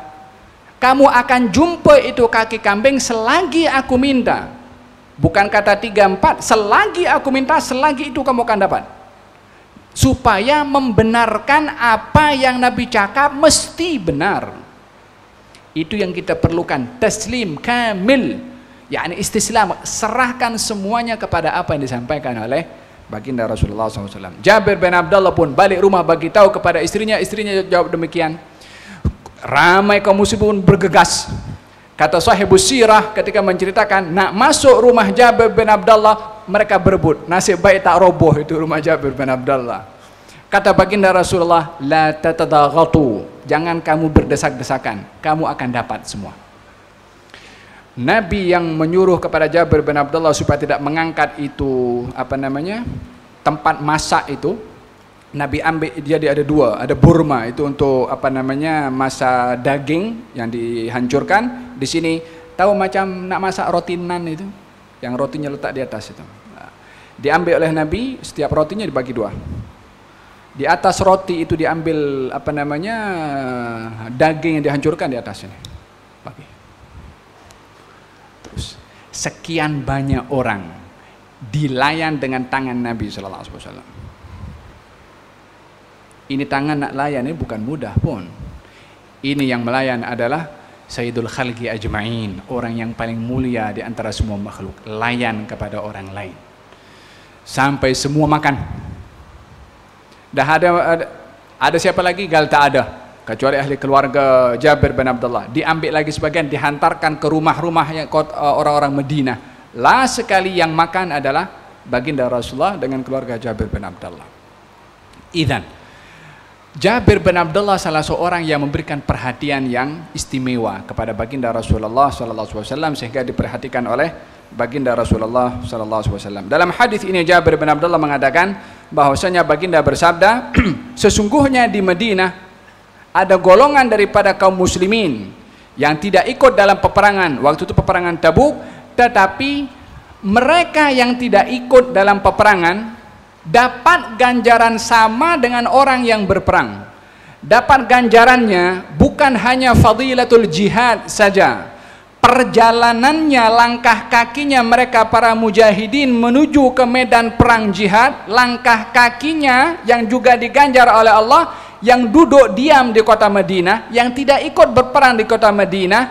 kamu akan jumpa itu kaki kambing selagi aku minta. Bukan kata 3-4, selagi aku minta, selagi itu kamu akan dapat. Supaya membenarkan apa yang Nabi cakap mesti benar. Itu yang kita perlukan, taslim kamil, yakni istislam, serahkan semuanya kepada apa yang disampaikan oleh baginda Rasulullah SAW. Jabir bin Abdullah pun balik rumah bagi tahu kepada istrinya, istrinya jawab demikian. Ramai kaum muslimin bergegas. Kata sahibus sirah ketika menceritakan nak masuk rumah Jabir bin Abdullah, mereka berebut. Nasib baik tak roboh itu rumah Jabir bin Abdullah. Kata baginda Rasulullah, la tatadaghatu, jangan kamu berdesak-desakan, kamu akan dapat semua. Nabi yang menyuruh kepada Jabir bin Abdullah supaya tidak mengangkat itu tempat masak itu. Nabi ambil, dia ada 2, ada burma itu untuk masak daging yang dihancurkan. Di sini tahu macam nak masak roti nan itu, yang rotinya letak di atas itu. Diambil oleh Nabi, setiap rotinya dibagi 2. Di atas roti itu diambil daging yang dihancurkan di atas ini. Bagi. Terus sekian banyak orang dilayan dengan tangan Nabi sallallahu alaihi wasallam. Ini tangan nak layan ini bukan mudah pun. Ini yang melayan adalah Sayyidul Khalqi Ajma'in, orang yang paling mulia di antara semua makhluk, layan kepada orang lain. Sampai semua makan. Dah ada siapa lagi? Gal tak ada. Kecuali ahli keluarga Jabir bin Abdullah. Diambil lagi sebagian, dihantarkan ke rumah-rumah orang-orang Madinah. Last sekali yang makan adalah baginda Rasulullah dengan keluarga Jabir bin Abdullah. Idzan Jabir bin Abdullah salah seorang yang memberikan perhatian yang istimewa kepada baginda Rasulullah SAW sehingga diperhatikan oleh baginda Rasulullah SAW. Dalam hadis ini Jabir bin Abdullah mengatakan bahwasanya baginda bersabda, sesungguhnya di Madinah ada golongan daripada kaum muslimin yang tidak ikut dalam peperangan, waktu itu peperangan Tabuk, tetapi mereka yang tidak ikut dalam peperangan dapat ganjaran sama dengan orang yang berperang. Dapat ganjarannya bukan hanya fadilatul jihad saja, perjalanannya, langkah kakinya mereka para mujahidin menuju ke medan perang jihad, langkah kakinya yang juga diganjar oleh Allah, yang duduk diam di kota Madinah, yang tidak ikut berperang di kota Madinah,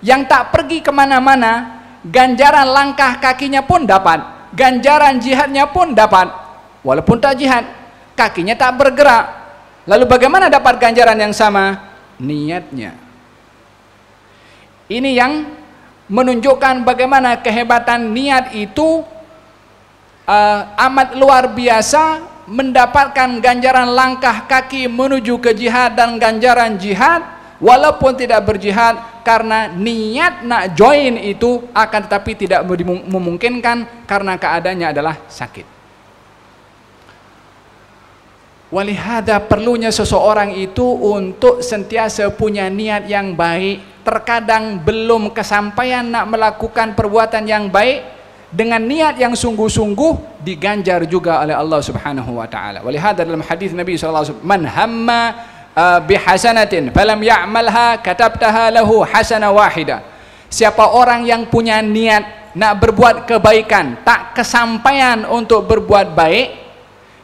yang tak pergi kemana-mana, ganjaran langkah kakinya pun dapat, ganjaran jihadnya pun dapat, walaupun tak jihad, kakinya tak bergerak. Lalu bagaimana dapat ganjaran yang sama? Niatnya. Ini yang menunjukkan bagaimana kehebatan niat itu amat luar biasa, mendapatkan ganjaran langkah kaki menuju ke jihad dan ganjaran jihad walaupun tidak berjihad, karena niat nak join itu akan tetapi tidak memungkinkan karena keadaannya adalah sakit. Walihada perlunya seseorang itu untuk sentiasa punya niat yang baik. Terkadang belum kesampaian nak melakukan perbuatan yang baik, dengan niat yang sungguh-sungguh diganjar juga oleh Allah Subhanahu wa taala. Walihada dalam hadis Nabi sallallahu alaihi wasallam, man hamma bihasanatin falam ya'malha katabtaha lahu hasanah wahidah. Siapa orang yang punya niat nak berbuat kebaikan, tak kesampaian untuk berbuat baik,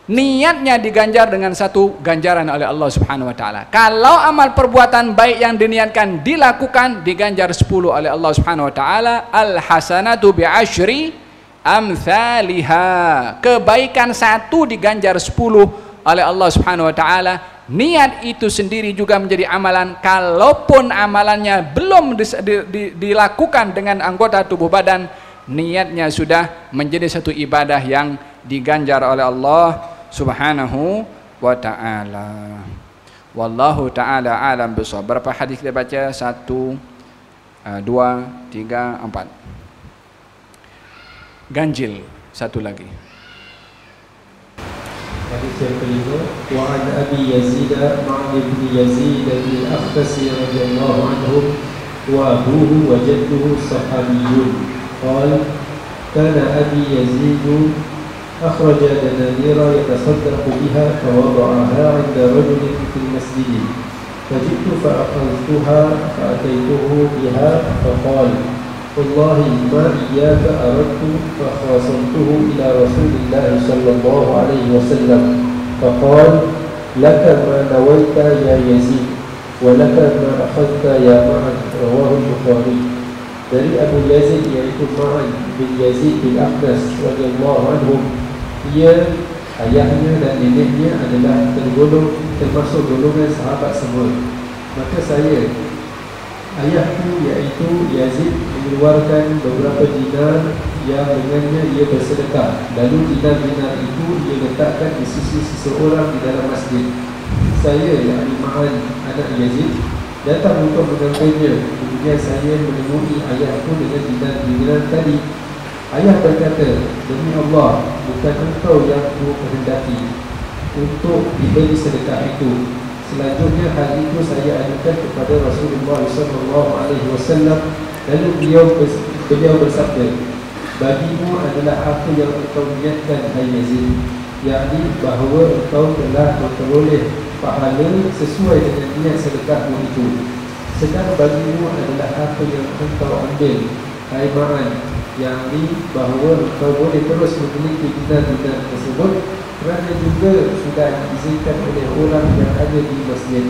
niatnya diganjar dengan satu ganjaran oleh Allah Subhanahu wa taala. Kalau amal perbuatan baik yang diniatkan dilakukan, diganjar 10 oleh Allah Subhanahu wa taala. Al hasanatu bi asyri amsalha. Kebaikan satu diganjar 10 oleh Allah Subhanahu wa taala. Niat itu sendiri juga menjadi amalan, kalaupun amalannya belum dilakukan dengan anggota tubuh badan, niatnya sudah menjadi satu ibadah yang diganjar oleh Allah Subhanahu wa ta'ala. Wallahu ta'ala alam bisawab. Berapa hadis kita baca? 1, 2, 3, 4. Ganjil satu lagi. Hadis yang kelima, wa an Abi Yazid Ma'an ibn Yazid al-Akhbasi radhiyallahu anhu wa abuhu wa jadduhu sahabiyyun. Qala kana Abi Yazid أخرج دنانير يتصدق بها فوضعها عند رجل في المسجد فجئت فأخذتها فأتيته بها فقال والله ما إياك أردت فخاصمته إلى رسول الله صلى الله عليه وسلم فقال لك ما نويت يا يزيد ولك ما أخذت يا معن. رواه البخاري. Dari Abu Yazid yaitu Ma'an bin Yazid bin Akhnas radhiyallahu anhum, ia, ayahnya dan neneknya adalah termasuk golongan sahabat semua. Maka saya, ayahku yaitu Yazid, mengeluarkan beberapa dinar yang dengannya ia bersedekah. Lalu dinar-dinar itu ia letakkan di sisi seseorang di dalam masjid. Saya, yakni Ma'an anak Yazid, datang untuk mengambilnya. Kemudian saya menemui ayahku dengan dinar-dinar tadi. Ayah berkata, demi Allah, bukan engkau yang aku kehendaki untuk diberi sedekah itu. Selanjutnya hal itu saya adukan kepada Rasulullah SAW. Lalu beliau bersabda, bagimu adalah apa yang engkau niatkan, hai Yazid, yakni bahawa engkau telah memperoleh pahala sesuai dengan niat sedekahmu itu. Sedang bagimu adalah apa yang engkau ambil, hai Ma'an, yakni bahawa engkau boleh terus memiliki dinar-dinar tersebut kerana juga sudah diizinkan oleh orang yang ada di masjid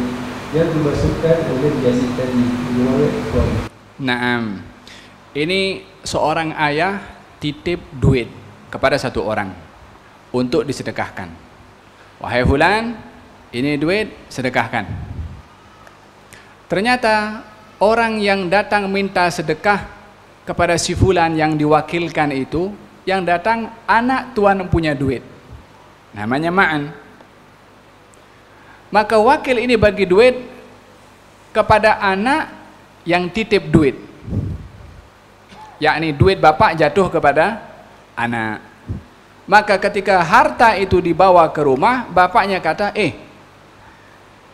yang dimasukkan oleh Yazid tadi. Naam. Ini seorang ayah titip duit kepada satu orang untuk disedekahkan. Wahai fulan, ini duit, sedekahkan. Ternyata orang yang datang minta sedekah kepada si fulan yang diwakilkan itu, yang datang anak tuan punya duit, namanya Ma'an. Maka wakil ini bagi duit kepada anak yang titip duit, yakni duit bapak jatuh kepada anak. Maka ketika harta itu dibawa ke rumah, bapaknya kata,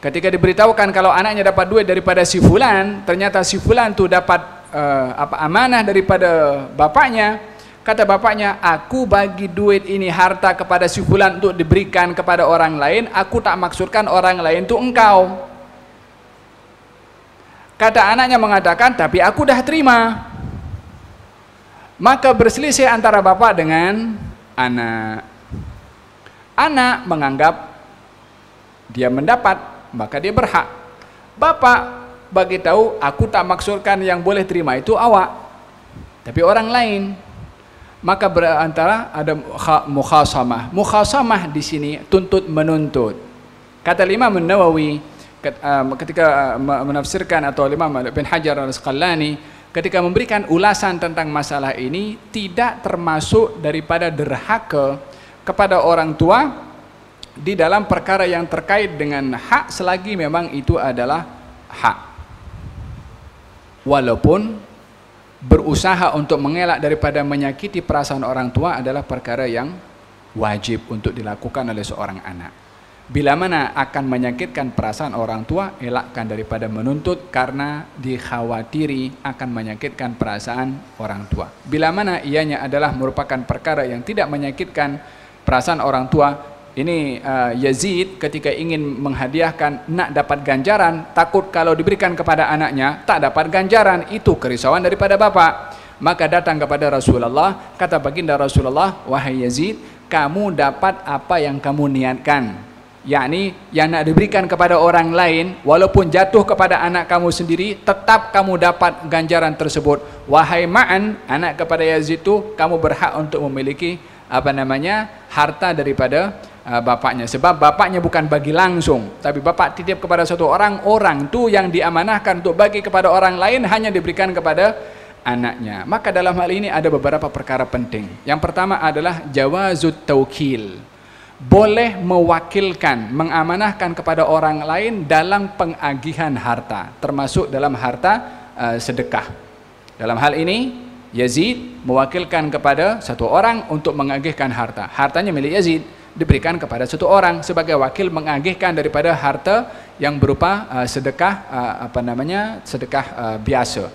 Ketika diberitahukan kalau anaknya dapat duit daripada si fulan, ternyata si fulan tu dapat amanah daripada bapaknya. Kata bapaknya, aku bagi duit ini harta kepada si fulan untuk diberikan kepada orang lain, aku tak maksudkan orang lain tu engkau. Kata anaknya mengatakan, tapi aku dah terima. Maka berselisih antara bapak dengan anak. Anak menganggap dia mendapat, maka dia berhak. Bapak bagi tahu, aku tak maksudkan yang boleh terima itu awak, tapi orang lain. Maka berantara ada mukhasamah. Mukhasamah di sini tuntut menuntut. Kata Imam Nawawi ketika menafsirkan, atau Imam Ibn Hajar Al-Asqalani ketika memberikan ulasan tentang masalah ini, tidak termasuk daripada derhaka kepada orang tua di dalam perkara yang terkait dengan hak, selagi memang itu adalah hak. Walaupun berusaha untuk mengelak daripada menyakiti perasaan orang tua adalah perkara yang wajib untuk dilakukan oleh seorang anak. Bila mana akan menyakitkan perasaan orang tua, elakkan daripada menuntut karena dikhawatiri akan menyakitkan perasaan orang tua. Bila mana ianya adalah merupakan perkara yang tidak menyakitkan perasaan orang tua. Ini Yazid ketika ingin menghadiahkan nak dapat ganjaran, takut kalau diberikan kepada anaknya tak dapat ganjaran. Itu kerisauan daripada bapak. Maka datang kepada Rasulullah, kata baginda Rasulullah, wahai Yazid, kamu dapat apa yang kamu niatkan, yakni yang nak diberikan kepada orang lain, walaupun jatuh kepada anak kamu sendiri, tetap kamu dapat ganjaran tersebut. Wahai Ma'an, anak kepada Yazid itu, kamu berhak untuk memiliki harta daripada bapaknya, sebab bapaknya bukan bagi langsung, tapi bapak titip kepada satu orang, orang tu yang diamanahkan untuk bagi kepada orang lain hanya diberikan kepada anaknya. Maka dalam hal ini ada beberapa perkara penting. Yang pertama adalah jawazut taukil, boleh mewakilkan, mengamanahkan kepada orang lain dalam pengagihan harta, termasuk dalam harta sedekah. Dalam hal ini Yazid mewakilkan kepada satu orang untuk mengagihkan harta. Hartanya milik Yazid, diberikan kepada satu orang sebagai wakil mengagihkan daripada harta yang berupa sedekah sedekah biasa.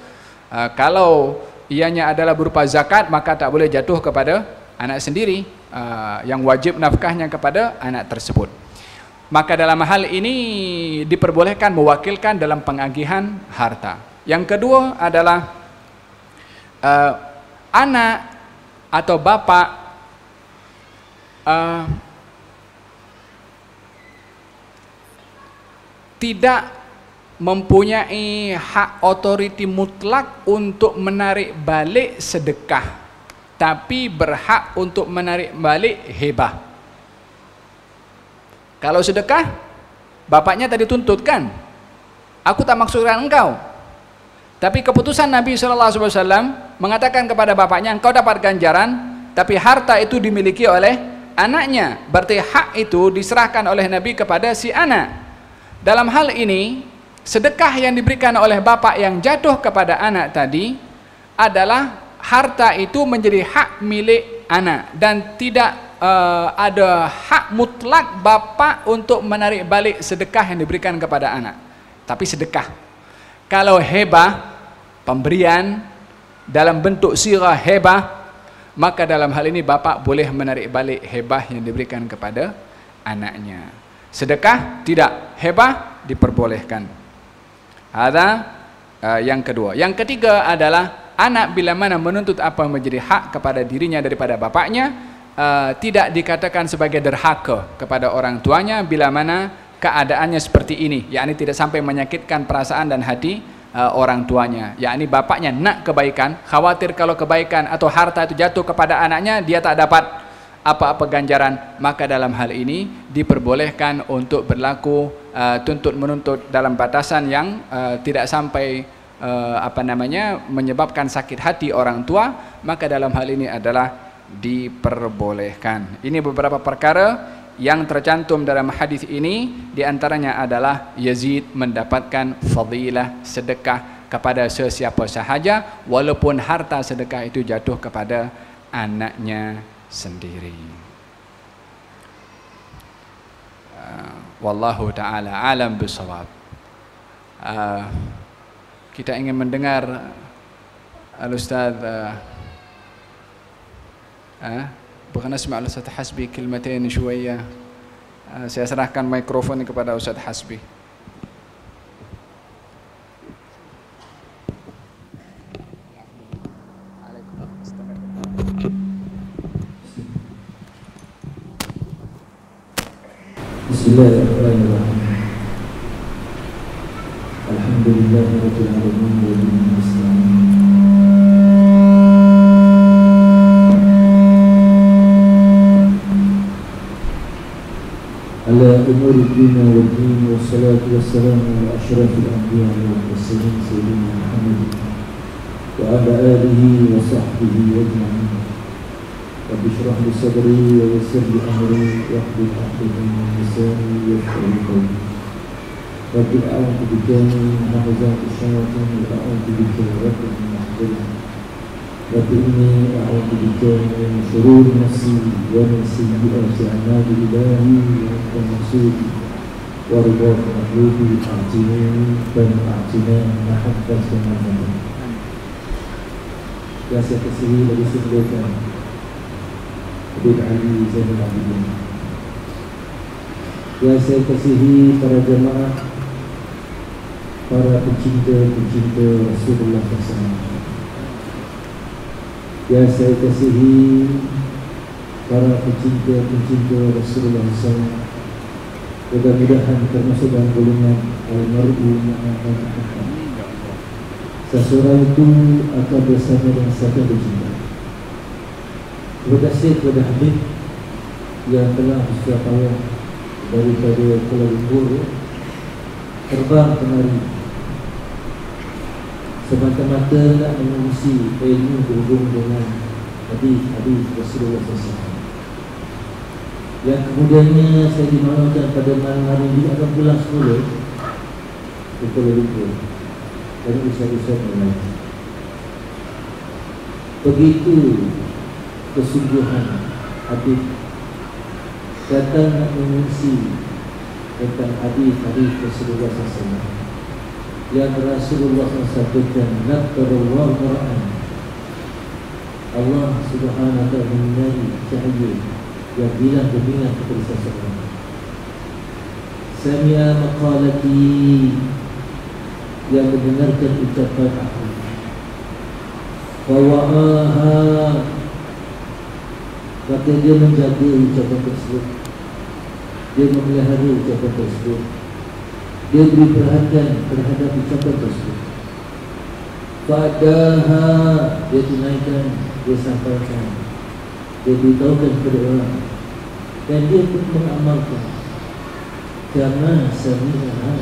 Kalau ianya adalah berupa zakat, maka tak boleh jatuh kepada anak sendiri, yang wajib nafkahnya kepada anak tersebut. Maka dalam hal ini diperbolehkan mewakilkan dalam pengagihan harta. Yang kedua adalah anak atau bapak tidak mempunyai hak otoriti mutlak untuk menarik balik sedekah, tapi berhak untuk menarik balik hibah. Kalau sedekah, bapaknya tadi tuntut kan, aku tak maksudkan engkau, tapi keputusan Nabi SAW mengatakan kepada bapaknya, engkau dapat ganjaran, tapi harta itu dimiliki oleh anaknya. Berarti hak itu diserahkan oleh Nabi kepada si anak. Dalam hal ini, sedekah yang diberikan oleh bapak yang jatuh kepada anak tadi adalah harta itu menjadi hak milik anak, dan tidak ada hak mutlak bapak untuk menarik balik sedekah yang diberikan kepada anak. Tapi sedekah, kalau hebah, pemberian dalam bentuk sirah hebah, maka dalam hal ini bapak boleh menarik balik hebah yang diberikan kepada anaknya. Sedekah tidak, hebah diperbolehkan. Ada yang kedua. Yang ketiga adalah anak bila mana menuntut apa menjadi hak kepada dirinya daripada bapaknya, tidak dikatakan sebagai derhaka kepada orang tuanya bila mana keadaannya seperti ini, yakni tidak sampai menyakitkan perasaan dan hati orang tuanya, yakni bapaknya nak kebaikan, khawatir kalau kebaikan atau harta itu jatuh kepada anaknya dia tak dapat apa-apa ganjaran, maka dalam hal ini diperbolehkan untuk berlaku tuntut menuntut dalam batasan yang tidak sampai menyebabkan sakit hati orang tua, maka dalam hal ini adalah diperbolehkan. Ini beberapa perkara yang tercantum dalam hadis ini, diantaranya adalah Yazid mendapatkan fadilah sedekah kepada sesiapa sahaja, walaupun harta sedekah itu jatuh kepada anaknya sendiri. Wallahu ta'ala alam bisawab. Kita ingin mendengar Al-Ustaz بغى نسمع الأستاذ حسبي كلمتين شوية. Saya serahkan mikrofon kepada Ustaz Hasbi. Bismillahirrahmanirrahim. Alhamdulillahirabbil alamin wa bihi nasta'in. Ala umuri dunya wad din wassalatu wassalamu ala asyrafil anbiya'i wal mursalin sayyidina Muhammad wa ala alihi wa sahbihi ajma'in. Rabbi shrah li sadri wa yassir li amri wahlul 'uqdatam min lisani yafqahu qawli. Rabbi a'udzu bika min hamazati syayatin wa a'udzu bika rabbi min yahdurun. Rabbi inni a'udzu bika min shururi nafsi wa min sayyi'ati a'mali ilahi wa min ma'siyati wa ridwani maghlubi a'tini dan a'tina mahabbatan Muhammad. Ya saya kasihi lagi sebelumnya Habib Ali Zainal Abidin. Ya saya kasihi para jemaah, para pecinta-pecinta Rasulullah SAW. Ya saya kasihi para pecinta-pecinta Rasulullah SAW. Mudah-mudahan termasuk dalam golongan al-mar'u ma'a man ahabba. Seseorang itu akan bersama dengan siapa bercinta. Terima kasih kepada Habib yang telah bersusah payah daripada Kuala Lumpur terbang kemari semata-mata nak mengungsi ilmu berhubung dengan hadis Rasulullah SAW. Yang kemudiannya saya dimaklumkan pada malam hari ini akan pulang semula ke Kuala Lumpur dan usai-usai mulai. Begitu kesungguhan hadis datang nak mengungsi tentang hadis Rasulullah SAW. Yang Rasulullah sabdakan, "Nadarallahu mar'an." Allah Subhanahu wa ta'ala menyinari cahaya yang bilang gemilang kepada seseorang. Sami'a maqalati, yang mendengarkan ucapan aku. Fawa'aha, maka dia menjaga ucapan tersebut, dia memelihara ucapan tersebut, dia beri perhatian terhadap ucapan tersebut. Fa'adaha, dia tunaikan, dia sampaikan, dia beritahukan kepada orang, dan dia pun mengamalkan. Kama sami'aha,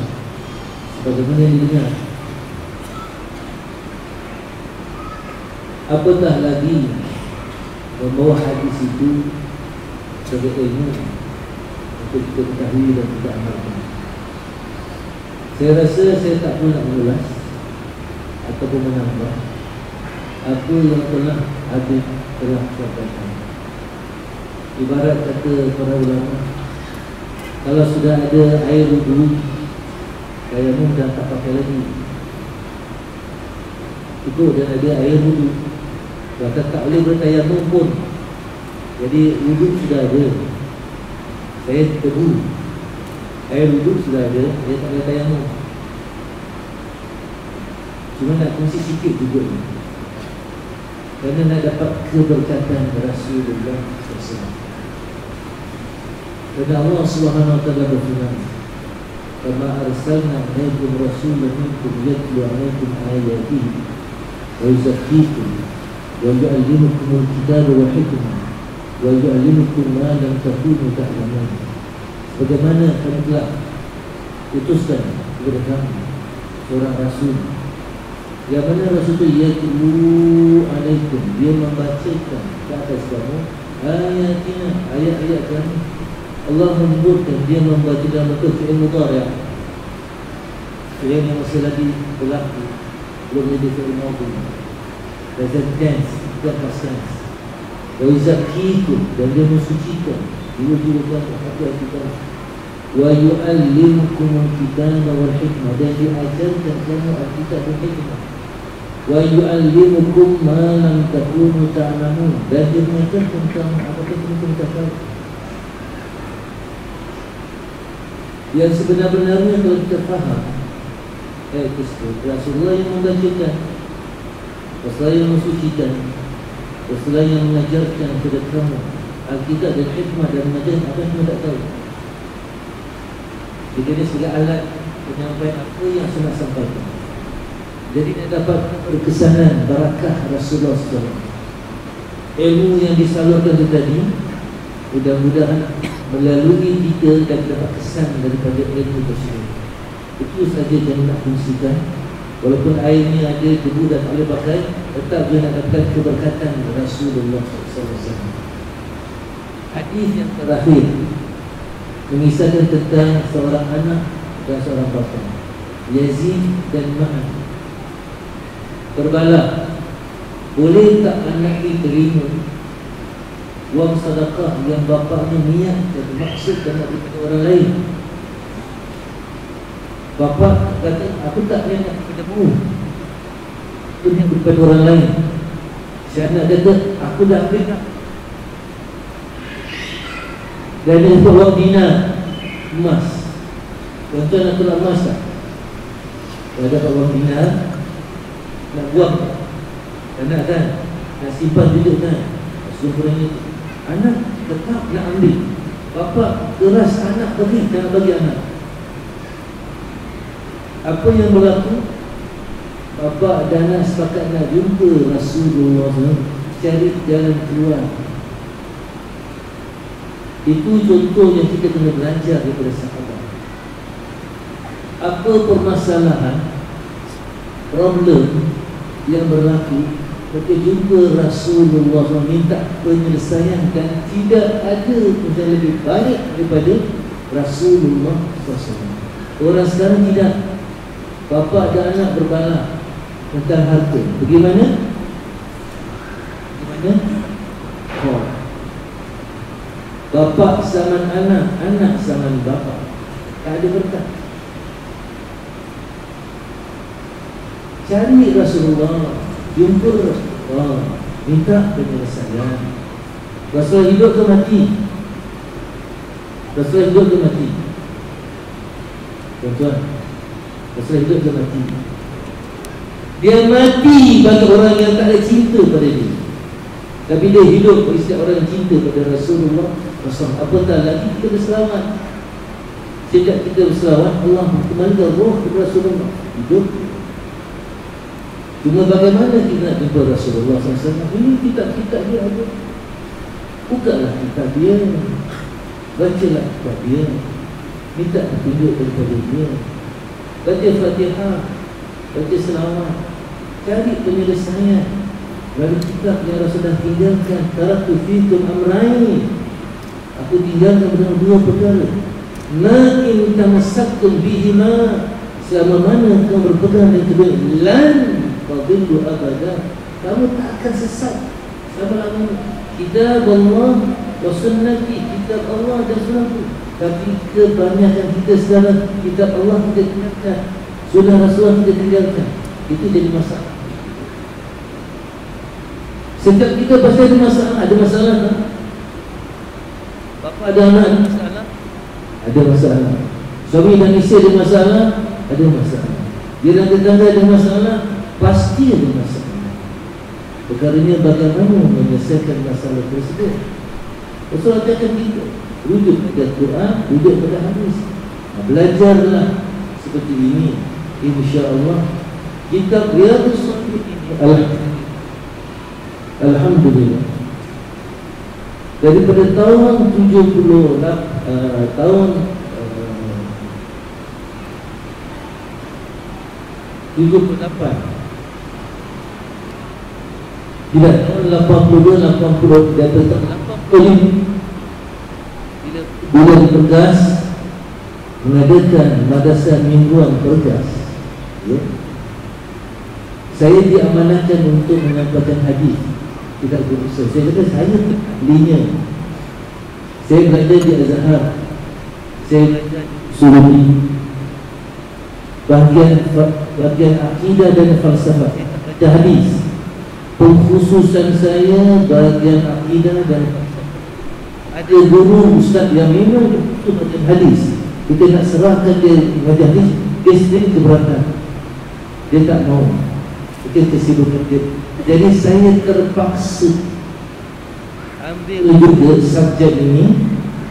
sebagaimana yang didengar. Apatah lagi membawa hadis itu sebagai ilmu untuk kita ketahui dan kita amalkan. Saya rasa saya tak perlu nak mengulas ataupun menambah apa yang telah Habib telah sampaikan. Ibarat kata para ulama, kalau sudah ada air wudu, tayamum dah tak pakai lagi. Cukup dan ada air wudu, bahkan tak boleh bertayamum pun. Jadi wudu sudah ada. Saya tebu, air wudu sudah ada, dia tak boleh tayamum. Cuma nak kongsi sikit juga ni, kerana nak dapat keberkatan Rasulullah SAW. Kerana Allah Subhanahu wa ta'ala berfirman, "Kama arsalna ilaikum rasulan minkum yatlu 'alaikum ayatihi wa yuzakkikum wa yu'allimukumul kitaba wal hikmah wa yu'allimukum ma lam takunu ta'lamun." Bagaimana kami telah utuskan kepada kamu seorang rasul, yang mana rasul itu yatlu 'alaikum, dia membacakan ke atas kamu ayatina, ayat-ayat kami. Allah menyebutkan dia membaca dalam bentuk fi'il mudhari', fi'il yang masih lagi berlaku, belum jadi fi'il madhi, present tense, bukan past tense. Wa yuzakkikum, dan dia mensucikan jiwa-jiwa kamu, hati-hati kamu. wa yu'allimukumul kitaba wal hikmah, dan diajarkan kamu Alkitab dan hikmah. Wa yu'allimukum ma lam takunu ta'lamun, dan dia mengajarkan kamu apa yang kamu tak tahu. Yang sebenar-benarnya kalau kita faham ayat tersebut, Rasulullah yang membacakan, Rasulullah yang mensucikan, Rasulullah yang mengajarkan kepada kamu Alkitab dan hikmah, dan mengajarkan apa yang kamu tak tahu. Jadi ini sebagai alat penyampaian apa yang saya nak sampaikan. Jadi nak dapat berkesanan barakah Rasulullah SAW. Ilmu yang disalurkan tadi mudah-mudahan melalui kita dan dapat kesan daripada ilmu tersebut. Itu saja yang nak kongsikan. Walaupun air ni ada debu dan tak boleh pakai, tetap dia nak dapat keberkatan Rasulullah SAW. Hadis yang terakhir mengisahkan tentang seorang anak dan seorang bapa, Yazid dan Ma'an. Berbala, boleh tak anak diterima wang sedekah yang bapaknya niat dan maksud nak beri kepada orang lain? Bapa kata, aku tak niat kepadamu, aku niat kepada orang lain. Si anak kata, aku dah beri dah. Dan dia dapat wang dinar emas. Tuan-tuan nak tolak emas tak? Kalau dapat wang dinar, nak buang anak kan, nak simpan duduk kan, sekurang-kurangnya anak tetap nak ambil. Bapa keras anak pergi, tak nak bagi anak. Apa yang berlaku? Bapa dan anak sepakat nak jumpa Rasulullah SAW, cari jalan keluar. Itu contoh yang kita kena belajar daripada sahabat. Apa permasalahan, problem yang berlaku ketika jumpa Rasulullah SAW, minta penyelesaian, dan tidak ada yang lebih baik daripada Rasulullah SAW. Orang sekarang tidak. Bapa dan anak berbalah tentang harta. Bagaimana? Oh. Bapa zaman anak, anak zaman bapa. Tak ada berkat. Cari Rasulullah, jumpa Rasulullah, minta penyelesaian. Rasulullah hidup ke mati? Rasulullah hidup ke mati? Tuan-tuan, Rasulullah hidup ke mati? Dia mati bagi orang yang tak ada cinta pada dia, tapi dia hidup bagi setiap orang yang cinta pada Rasulullah. Apatah lagi kita berselamat. Sejak kita berselamat, Allah kembalikan roh kepada Rasulullah, hidup. Cuma bagaimana kita nak jumpa Rasulullah SAW? Ini kitab-kitab dia ada. Bukalah kitab dia, bacalah kitab dia, minta petunjuk daripada dia, baca Fatihah, baca selawat, cari penyelesaian dari kitab yang Rasulullah tinggalkan. Taraktu fikum amraini, aku tinggalkan dengan dua perkara. Ma in tamassaktum bihima, selama mana kamu berpegang dengan kedua, lan tadillu abada, kamu tak akan sesat selama-lamanya. Kitab Allah wa sunnati, kitab Allah dan sunnahku. Tapi kebanyakan kita sekarang, kitab Allah kita tinggalkan, sunnah Rasulullah kita tinggalkan. Itu jadi masalah. Setiap kita pasti ada masalah. Ada masalah tak? Bapa ada anak ada masalah? Ada masalah. Suami dan isteri ada masalah? Ada masalah. Jiran tetangga ada masalah? Pasti ada masalah. Perkaranya bagaimana menyelesaikan masalah tersebut. Rasulullah katakan kita rujuk pada Quran, rujuk pada hadis. Belajarlah seperti ini, insya-Allah. Kitab Riyadhus Shalihin, alhamdulillah, daripada tahun 78, tidak, tahun 82, 80, daripada tahun 85 bila dipergas mengadakan madrasah mingguan Pergas, ya. Saya diamanahkan untuk menyampaikan hadis. Tidak berusaha. Saya kata saya ahlinya. Saya berada di Azhar. saya Sulami, bahagian akidah dan falsafah, hadis. Pengkhususan saya bahagian akidah dan ada guru ustaz yang memang itu bahagian hadis. Kita nak serahkan dia bahagian hadis, dia sendiri keberatan, dia tak mau. Kita kesibukan dia. Jadi saya terpaksa ambil juga subjek ini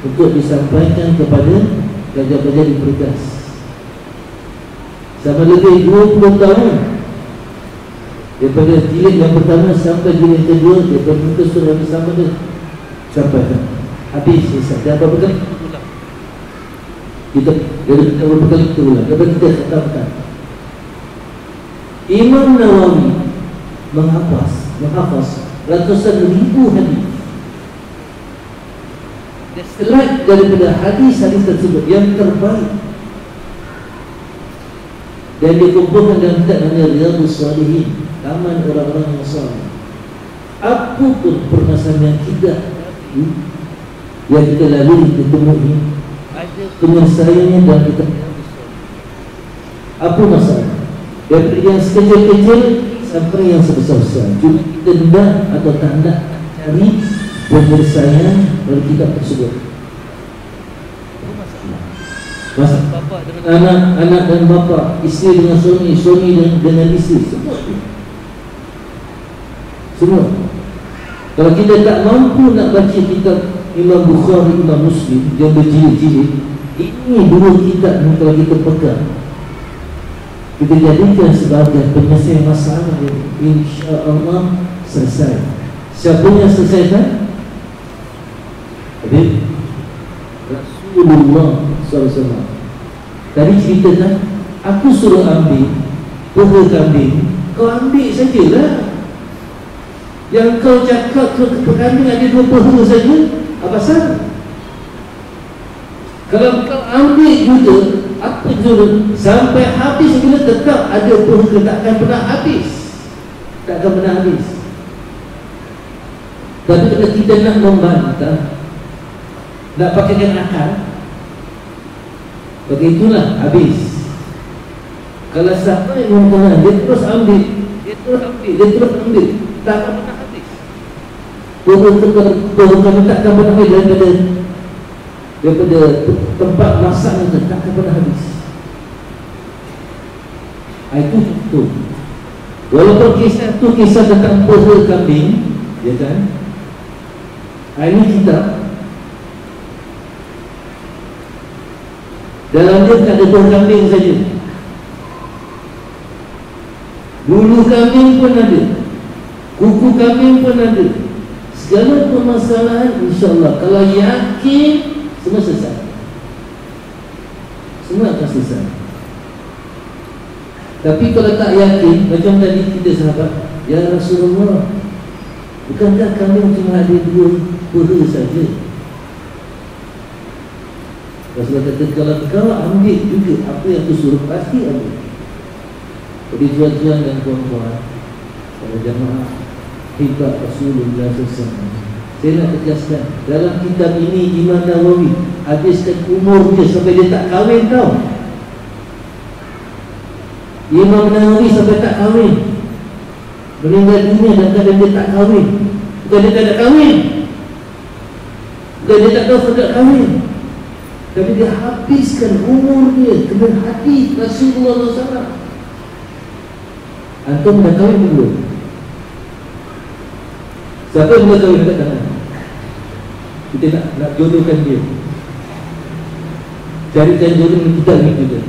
untuk disampaikan kepada pelajar-pelajar di Pergas. Sama lebih 20 tahun daripada jilid yang pertama sampai jilid kedua, daripada muka surah yang sama dia sampai habis selesai. Dan berapa kali kita ulang, kita berapa kali kita ulang, daripada kita katakan Imam Nawawi menghafaz ratusan ribu hadis. Selain daripada hadis-hadis tersebut yang terbaik, dan dikumpulkan dalam kitab namanya Riyadhus Shalihin, taman orang-orang yang saleh. Apapun permasalahan kita yang kita lalui, kita temui, ada penyelesaiannya dalam kitab Riyadhus Shalihin. Apa masalah? Dari yang sekecil-kecil sampai yang sebesar-besar, cuma kita hendak atau tak hendak cari penyelesaian dari kitab tersebut. Masa anak dan bapa, isteri dengan suami, suami dengan isteri, semua. Kalau kita tak mampu nak baca kitab Imam Bukhari, Imam Muslim yang berjilid-jilid, ini dua kitab yang kalau kita pegang, kita jadikan sebagai penyelesaian masalah yang insya-Allah selesai. Siapa yang selesaikan? Habib Rasulullah SAW. Tadi ceritakan, aku suruh ambil paha kambing, kau ambil sajalah. Yang kau cakap ke kambing ada 2 paha saja, apa salah? Kalau kau ambil juga, apa jurus sampai habis, bila tetap ada paha, takkan pernah habis, takkan pernah habis. Tapi kalau kita nak membantah, nak pakaikan akal, begitulah habis. Kalau siapa yang mengatakan dia terus ambil, dia terus ambil, takkan pernah habis. Bukan takkan pernah habis daripada tempat masaknya itu, takkan pernah habis. Itu betul. Walaupun kisah itu kisah tentang paha kambing, ya kan? Ini kita dalam dia tak ada paha kambing saja, bulu kambing pun ada, kuku kambing pun ada. Segala permasalahan insya-Allah kalau yakin semua selesai, semua akan selesai. Tapi kalau tak yakin, macam tadi kita sahabat, ya Rasulullah, bukankah kambing cuma ada 2 paha saja? Rasulullah kata, kalau kau ambil juga apa yang aku suruh, pasti ambil. Jadi tuan-tuan dan puan-puan, para jamaah hibah Rasulullah SAW, saya nak tegaskan, dalam kitab ini Imam Nawawi habiskan umur dia sampai dia tak kahwin tau. Imam Nawawi sampai tak kahwin, meninggal dunia dan kadang dia tak kahwin. Bukan dia tak nak kahwin, bukan dia tak tahu tak kahwin, tapi dia habiskan umur dia dengan hadis Rasulullah SAW. Antum dah kahwin belum? Siapa yang dah kahwin dekat tangan? Kita nak jodohkan dia, carikan jodoh kita ni juga.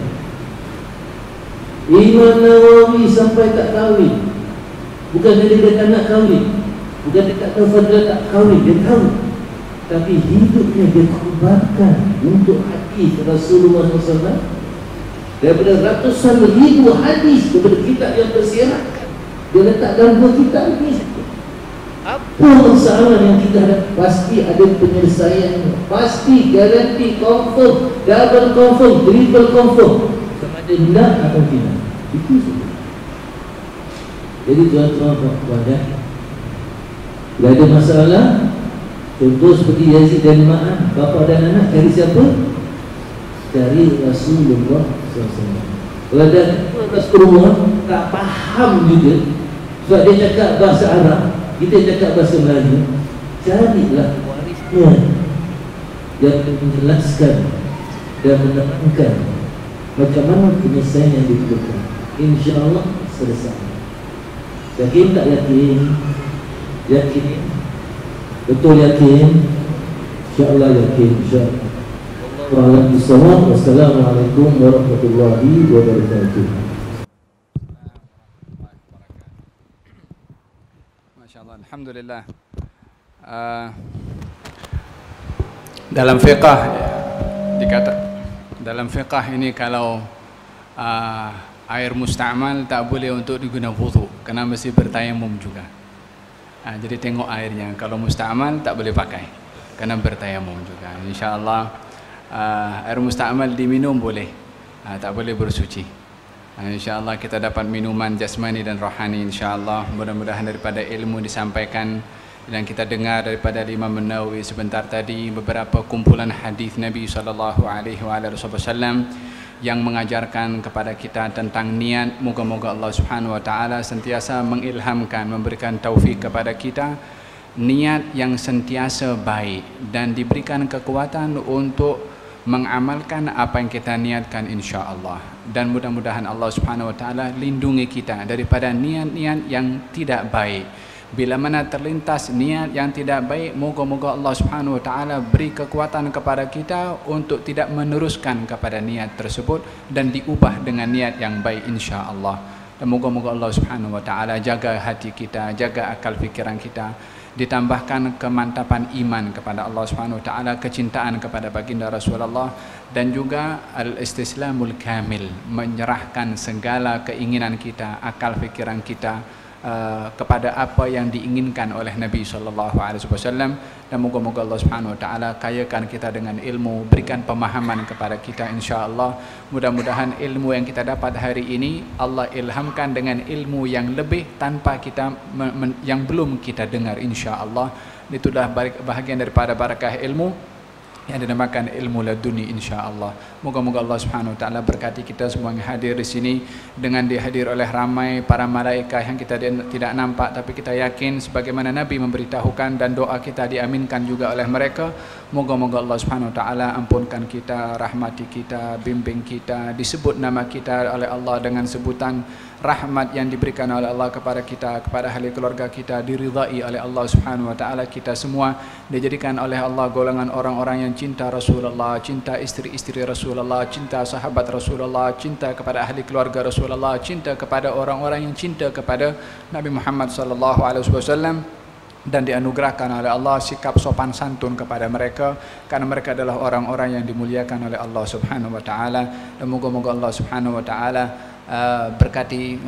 Imam Nawawi sampai tak kahwin, bukan dia tak nak kahwin, bukan dia tak tahu fadilah tak kahwin, dia tahu, tapi hidupnya dia korbankan untuk hadis Rasulullah SAW. Daripada ratusan ribu hadis daripada kitab yang berserakan, dia letak dalam 2 kitab ini. Apa masalah yang kita ada? Pasti ada penyelesaian, pasti, garanti, confirm, double confirm, triple confirm, sama ada nak atau tidak. Itu saja. Jadi tuan-tuan puan-puan, bila ada masalah, contoh seperti Yazid dan Ma'an, bapa dan anak, cari siapa? dari Rasulullah SAW. Kalau ada ke rumah tak faham juga, sebab dia cakap bahasa Arab, kita cakap bahasa Melayu, carilah warisnya yang menjelaskan dan menerangkan bagaimana penyelesaian yang diperlukan. InsyaAllah selesai. Yakin tak yakin? Yakin? Betul yakin? InsyaAllah yakin. InsyaAllah. Wassalamualaikum warahmatullahi wabarakatuh. Masya Allah, Alhamdulillah. Dalam fiqah dikata, dalam fiqah ini kalau air musta'mal tak boleh untuk digunakan wudu, kerana mesti bertayamum juga. Jadi tengok airnya, kalau musta'mal tak boleh pakai, kerana bertayamum juga. InsyaAllah air musta'mal diminum boleh, tak boleh bersuci. InsyaAllah kita dapat minuman jasmani dan rohani. InsyaAllah mudah-mudahan daripada ilmu disampaikan dan kita dengar daripada Imam An-Nawawi sebentar tadi, beberapa kumpulan hadis Nabi SAW yang mengajarkan kepada kita tentang niat. Moga-moga Allah Subhanahu Wa Taala sentiasa mengilhamkan, memberikan taufik kepada kita niat yang sentiasa baik dan diberikan kekuatan untuk mengamalkan apa yang kita niatkan, insya-Allah. Dan mudah-mudahan Allah Subhanahu Wa Taala lindungi kita daripada niat-niat yang tidak baik. Bila mana terlintas niat yang tidak baik, moga-moga Allah Subhanahu Wa Taala beri kekuatan kepada kita untuk tidak meneruskan kepada niat tersebut dan diubah dengan niat yang baik, insya-Allah. Dan moga-moga Allah Subhanahu Wa Taala jaga hati kita, jaga akal fikiran kita, ditambahkan kemantapan iman kepada Allah Subhanahu Wa Taala, kecintaan kepada baginda Rasulullah, dan juga al-istislamul kamil, menyerahkan segala keinginan kita, akal fikiran kita kepada apa yang diinginkan oleh Nabi SAW. Dan moga-moga Allah Subhanahu Wa Taala kayakan kita dengan ilmu, berikan pemahaman kepada kita, insya-Allah. Mudah-mudahan ilmu yang kita dapat hari ini Allah ilhamkan dengan ilmu yang lebih tanpa kita yang belum kita dengar, insya-Allah. Itulah bahagian daripada barakah ilmu yang dinamakan ilmu laduni, insya-Allah. Moga-moga Allah Subhanahu Wa Taala berkati kita semua yang hadir di sini dengan dihadir oleh ramai para malaikat yang kita tidak nampak, tapi kita yakin sebagaimana Nabi memberitahukan dan doa kita diaminkan juga oleh mereka. Moga-moga Allah Subhanahu Wa Taala ampunkan kita, rahmati kita, bimbing kita, disebut nama kita oleh Allah dengan sebutan rahmat yang diberikan oleh Allah kepada kita, kepada ahli keluarga kita, diridai oleh Allah Subhanahu Wa Taala. Kita semua dijadikan oleh Allah golongan orang-orang yang cinta Rasulullah, cinta istri-istri Rasulullah, cinta sahabat Rasulullah, cinta kepada ahli keluarga Rasulullah, cinta kepada orang-orang yang cinta kepada Nabi Muhammad SAW, dan dianugerahkan oleh Allah sikap sopan santun kepada mereka, karena mereka adalah orang-orang yang dimuliakan oleh Allah Subhanahu Wa Taala. Dan moga-moga Allah Subhanahu Wa Taala berkati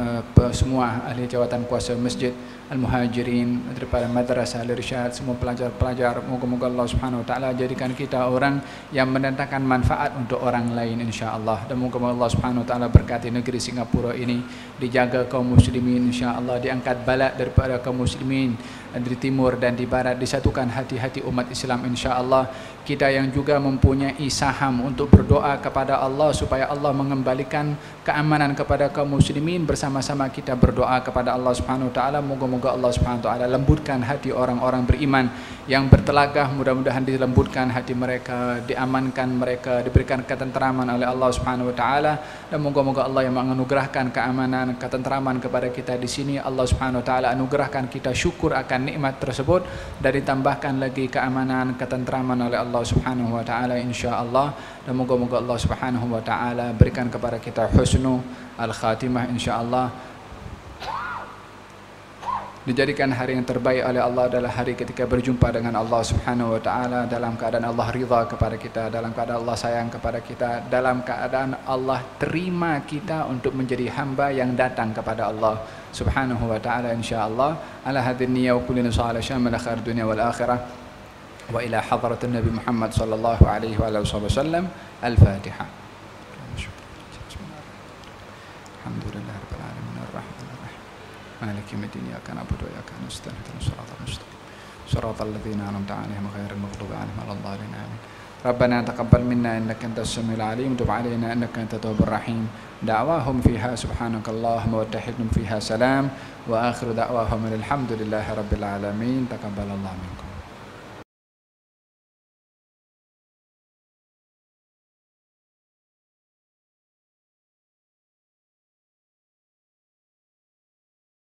semua ahli jawatan kuasa masjid, al-muhajirin, daripada madrasah al-irsyad, semua pelajar-pelajar. Moga-moga Allah Subhanahu Wa Taala jadikan kita orang yang mendatangkan manfaat untuk orang lain, insya-Allah. Dan moga-moga Allah Subhanahu Wa Taala berkati negeri Singapura ini, dijaga kaum muslimin, insya-Allah, diangkat bala daripada kaum muslimin di timur dan di barat, disatukan hati-hati umat Islam, insya-Allah. Kita yang juga mempunyai saham untuk berdoa kepada Allah supaya Allah mengembalikan keamanan kepada kaum muslimin, bersama-sama kita berdoa kepada Allah Subhanahu Wa Taala. Moga-moga Allah Subhanahu Wa Taala lembutkan hati orang-orang beriman yang bertelagah, mudah-mudahan dilembutkan hati mereka, diamankan mereka, diberikan ketenteraman oleh Allah Subhanahu Wa Taala. Dan moga-moga Allah yang menganugerahkan keamanan, ketenteraman kepada kita di sini, Allah Subhanahu Wa Taala anugerahkan kita syukur akan nikmat tersebut, dan ditambahkan lagi keamanan, ketenteraman oleh Allah Subhanahu Wa Taala, insya-Allah. Dan moga-moga Allah Subhanahu Wa Taala berikan kepada kita husnul al-khatimah, insya-Allah. Dijadikan hari yang terbaik oleh Allah adalah hari ketika berjumpa dengan Allah Subhanahu Wa Taala dalam keadaan Allah ridha kepada kita, dalam keadaan Allah sayang kepada kita, dalam keadaan Allah terima kita untuk menjadi hamba yang datang kepada Allah Subhanahu Wa Taala, insya-Allah. Ala hadhihi niyya wa kullu salih syamal khair dunya wal akhirah wa ila hadratin Nabi Muhammad sallallahu alaihi wa alihi wasallam. Al-Fatihah. Alhamdulillahirabbil alamin arrahmanir rahim maliki yaumiddin iyyaka na'budu wa iyyaka nasta'in ihdinas siratal mustaqim siratal ladzina an'amta 'alaihim ghairil maghdubi 'alaihim waladdallin amin. Rabbana taqabbal minna innaka antas samiul alim, tub alaina innaka antat tawwabur rahim. Da'wahum fiha subhanakallahumma wa tahiyatuhum fiha salam, wa akhiru da'wahum alhamdulillahi rabbil alamin. Taqabbalallahu minkum.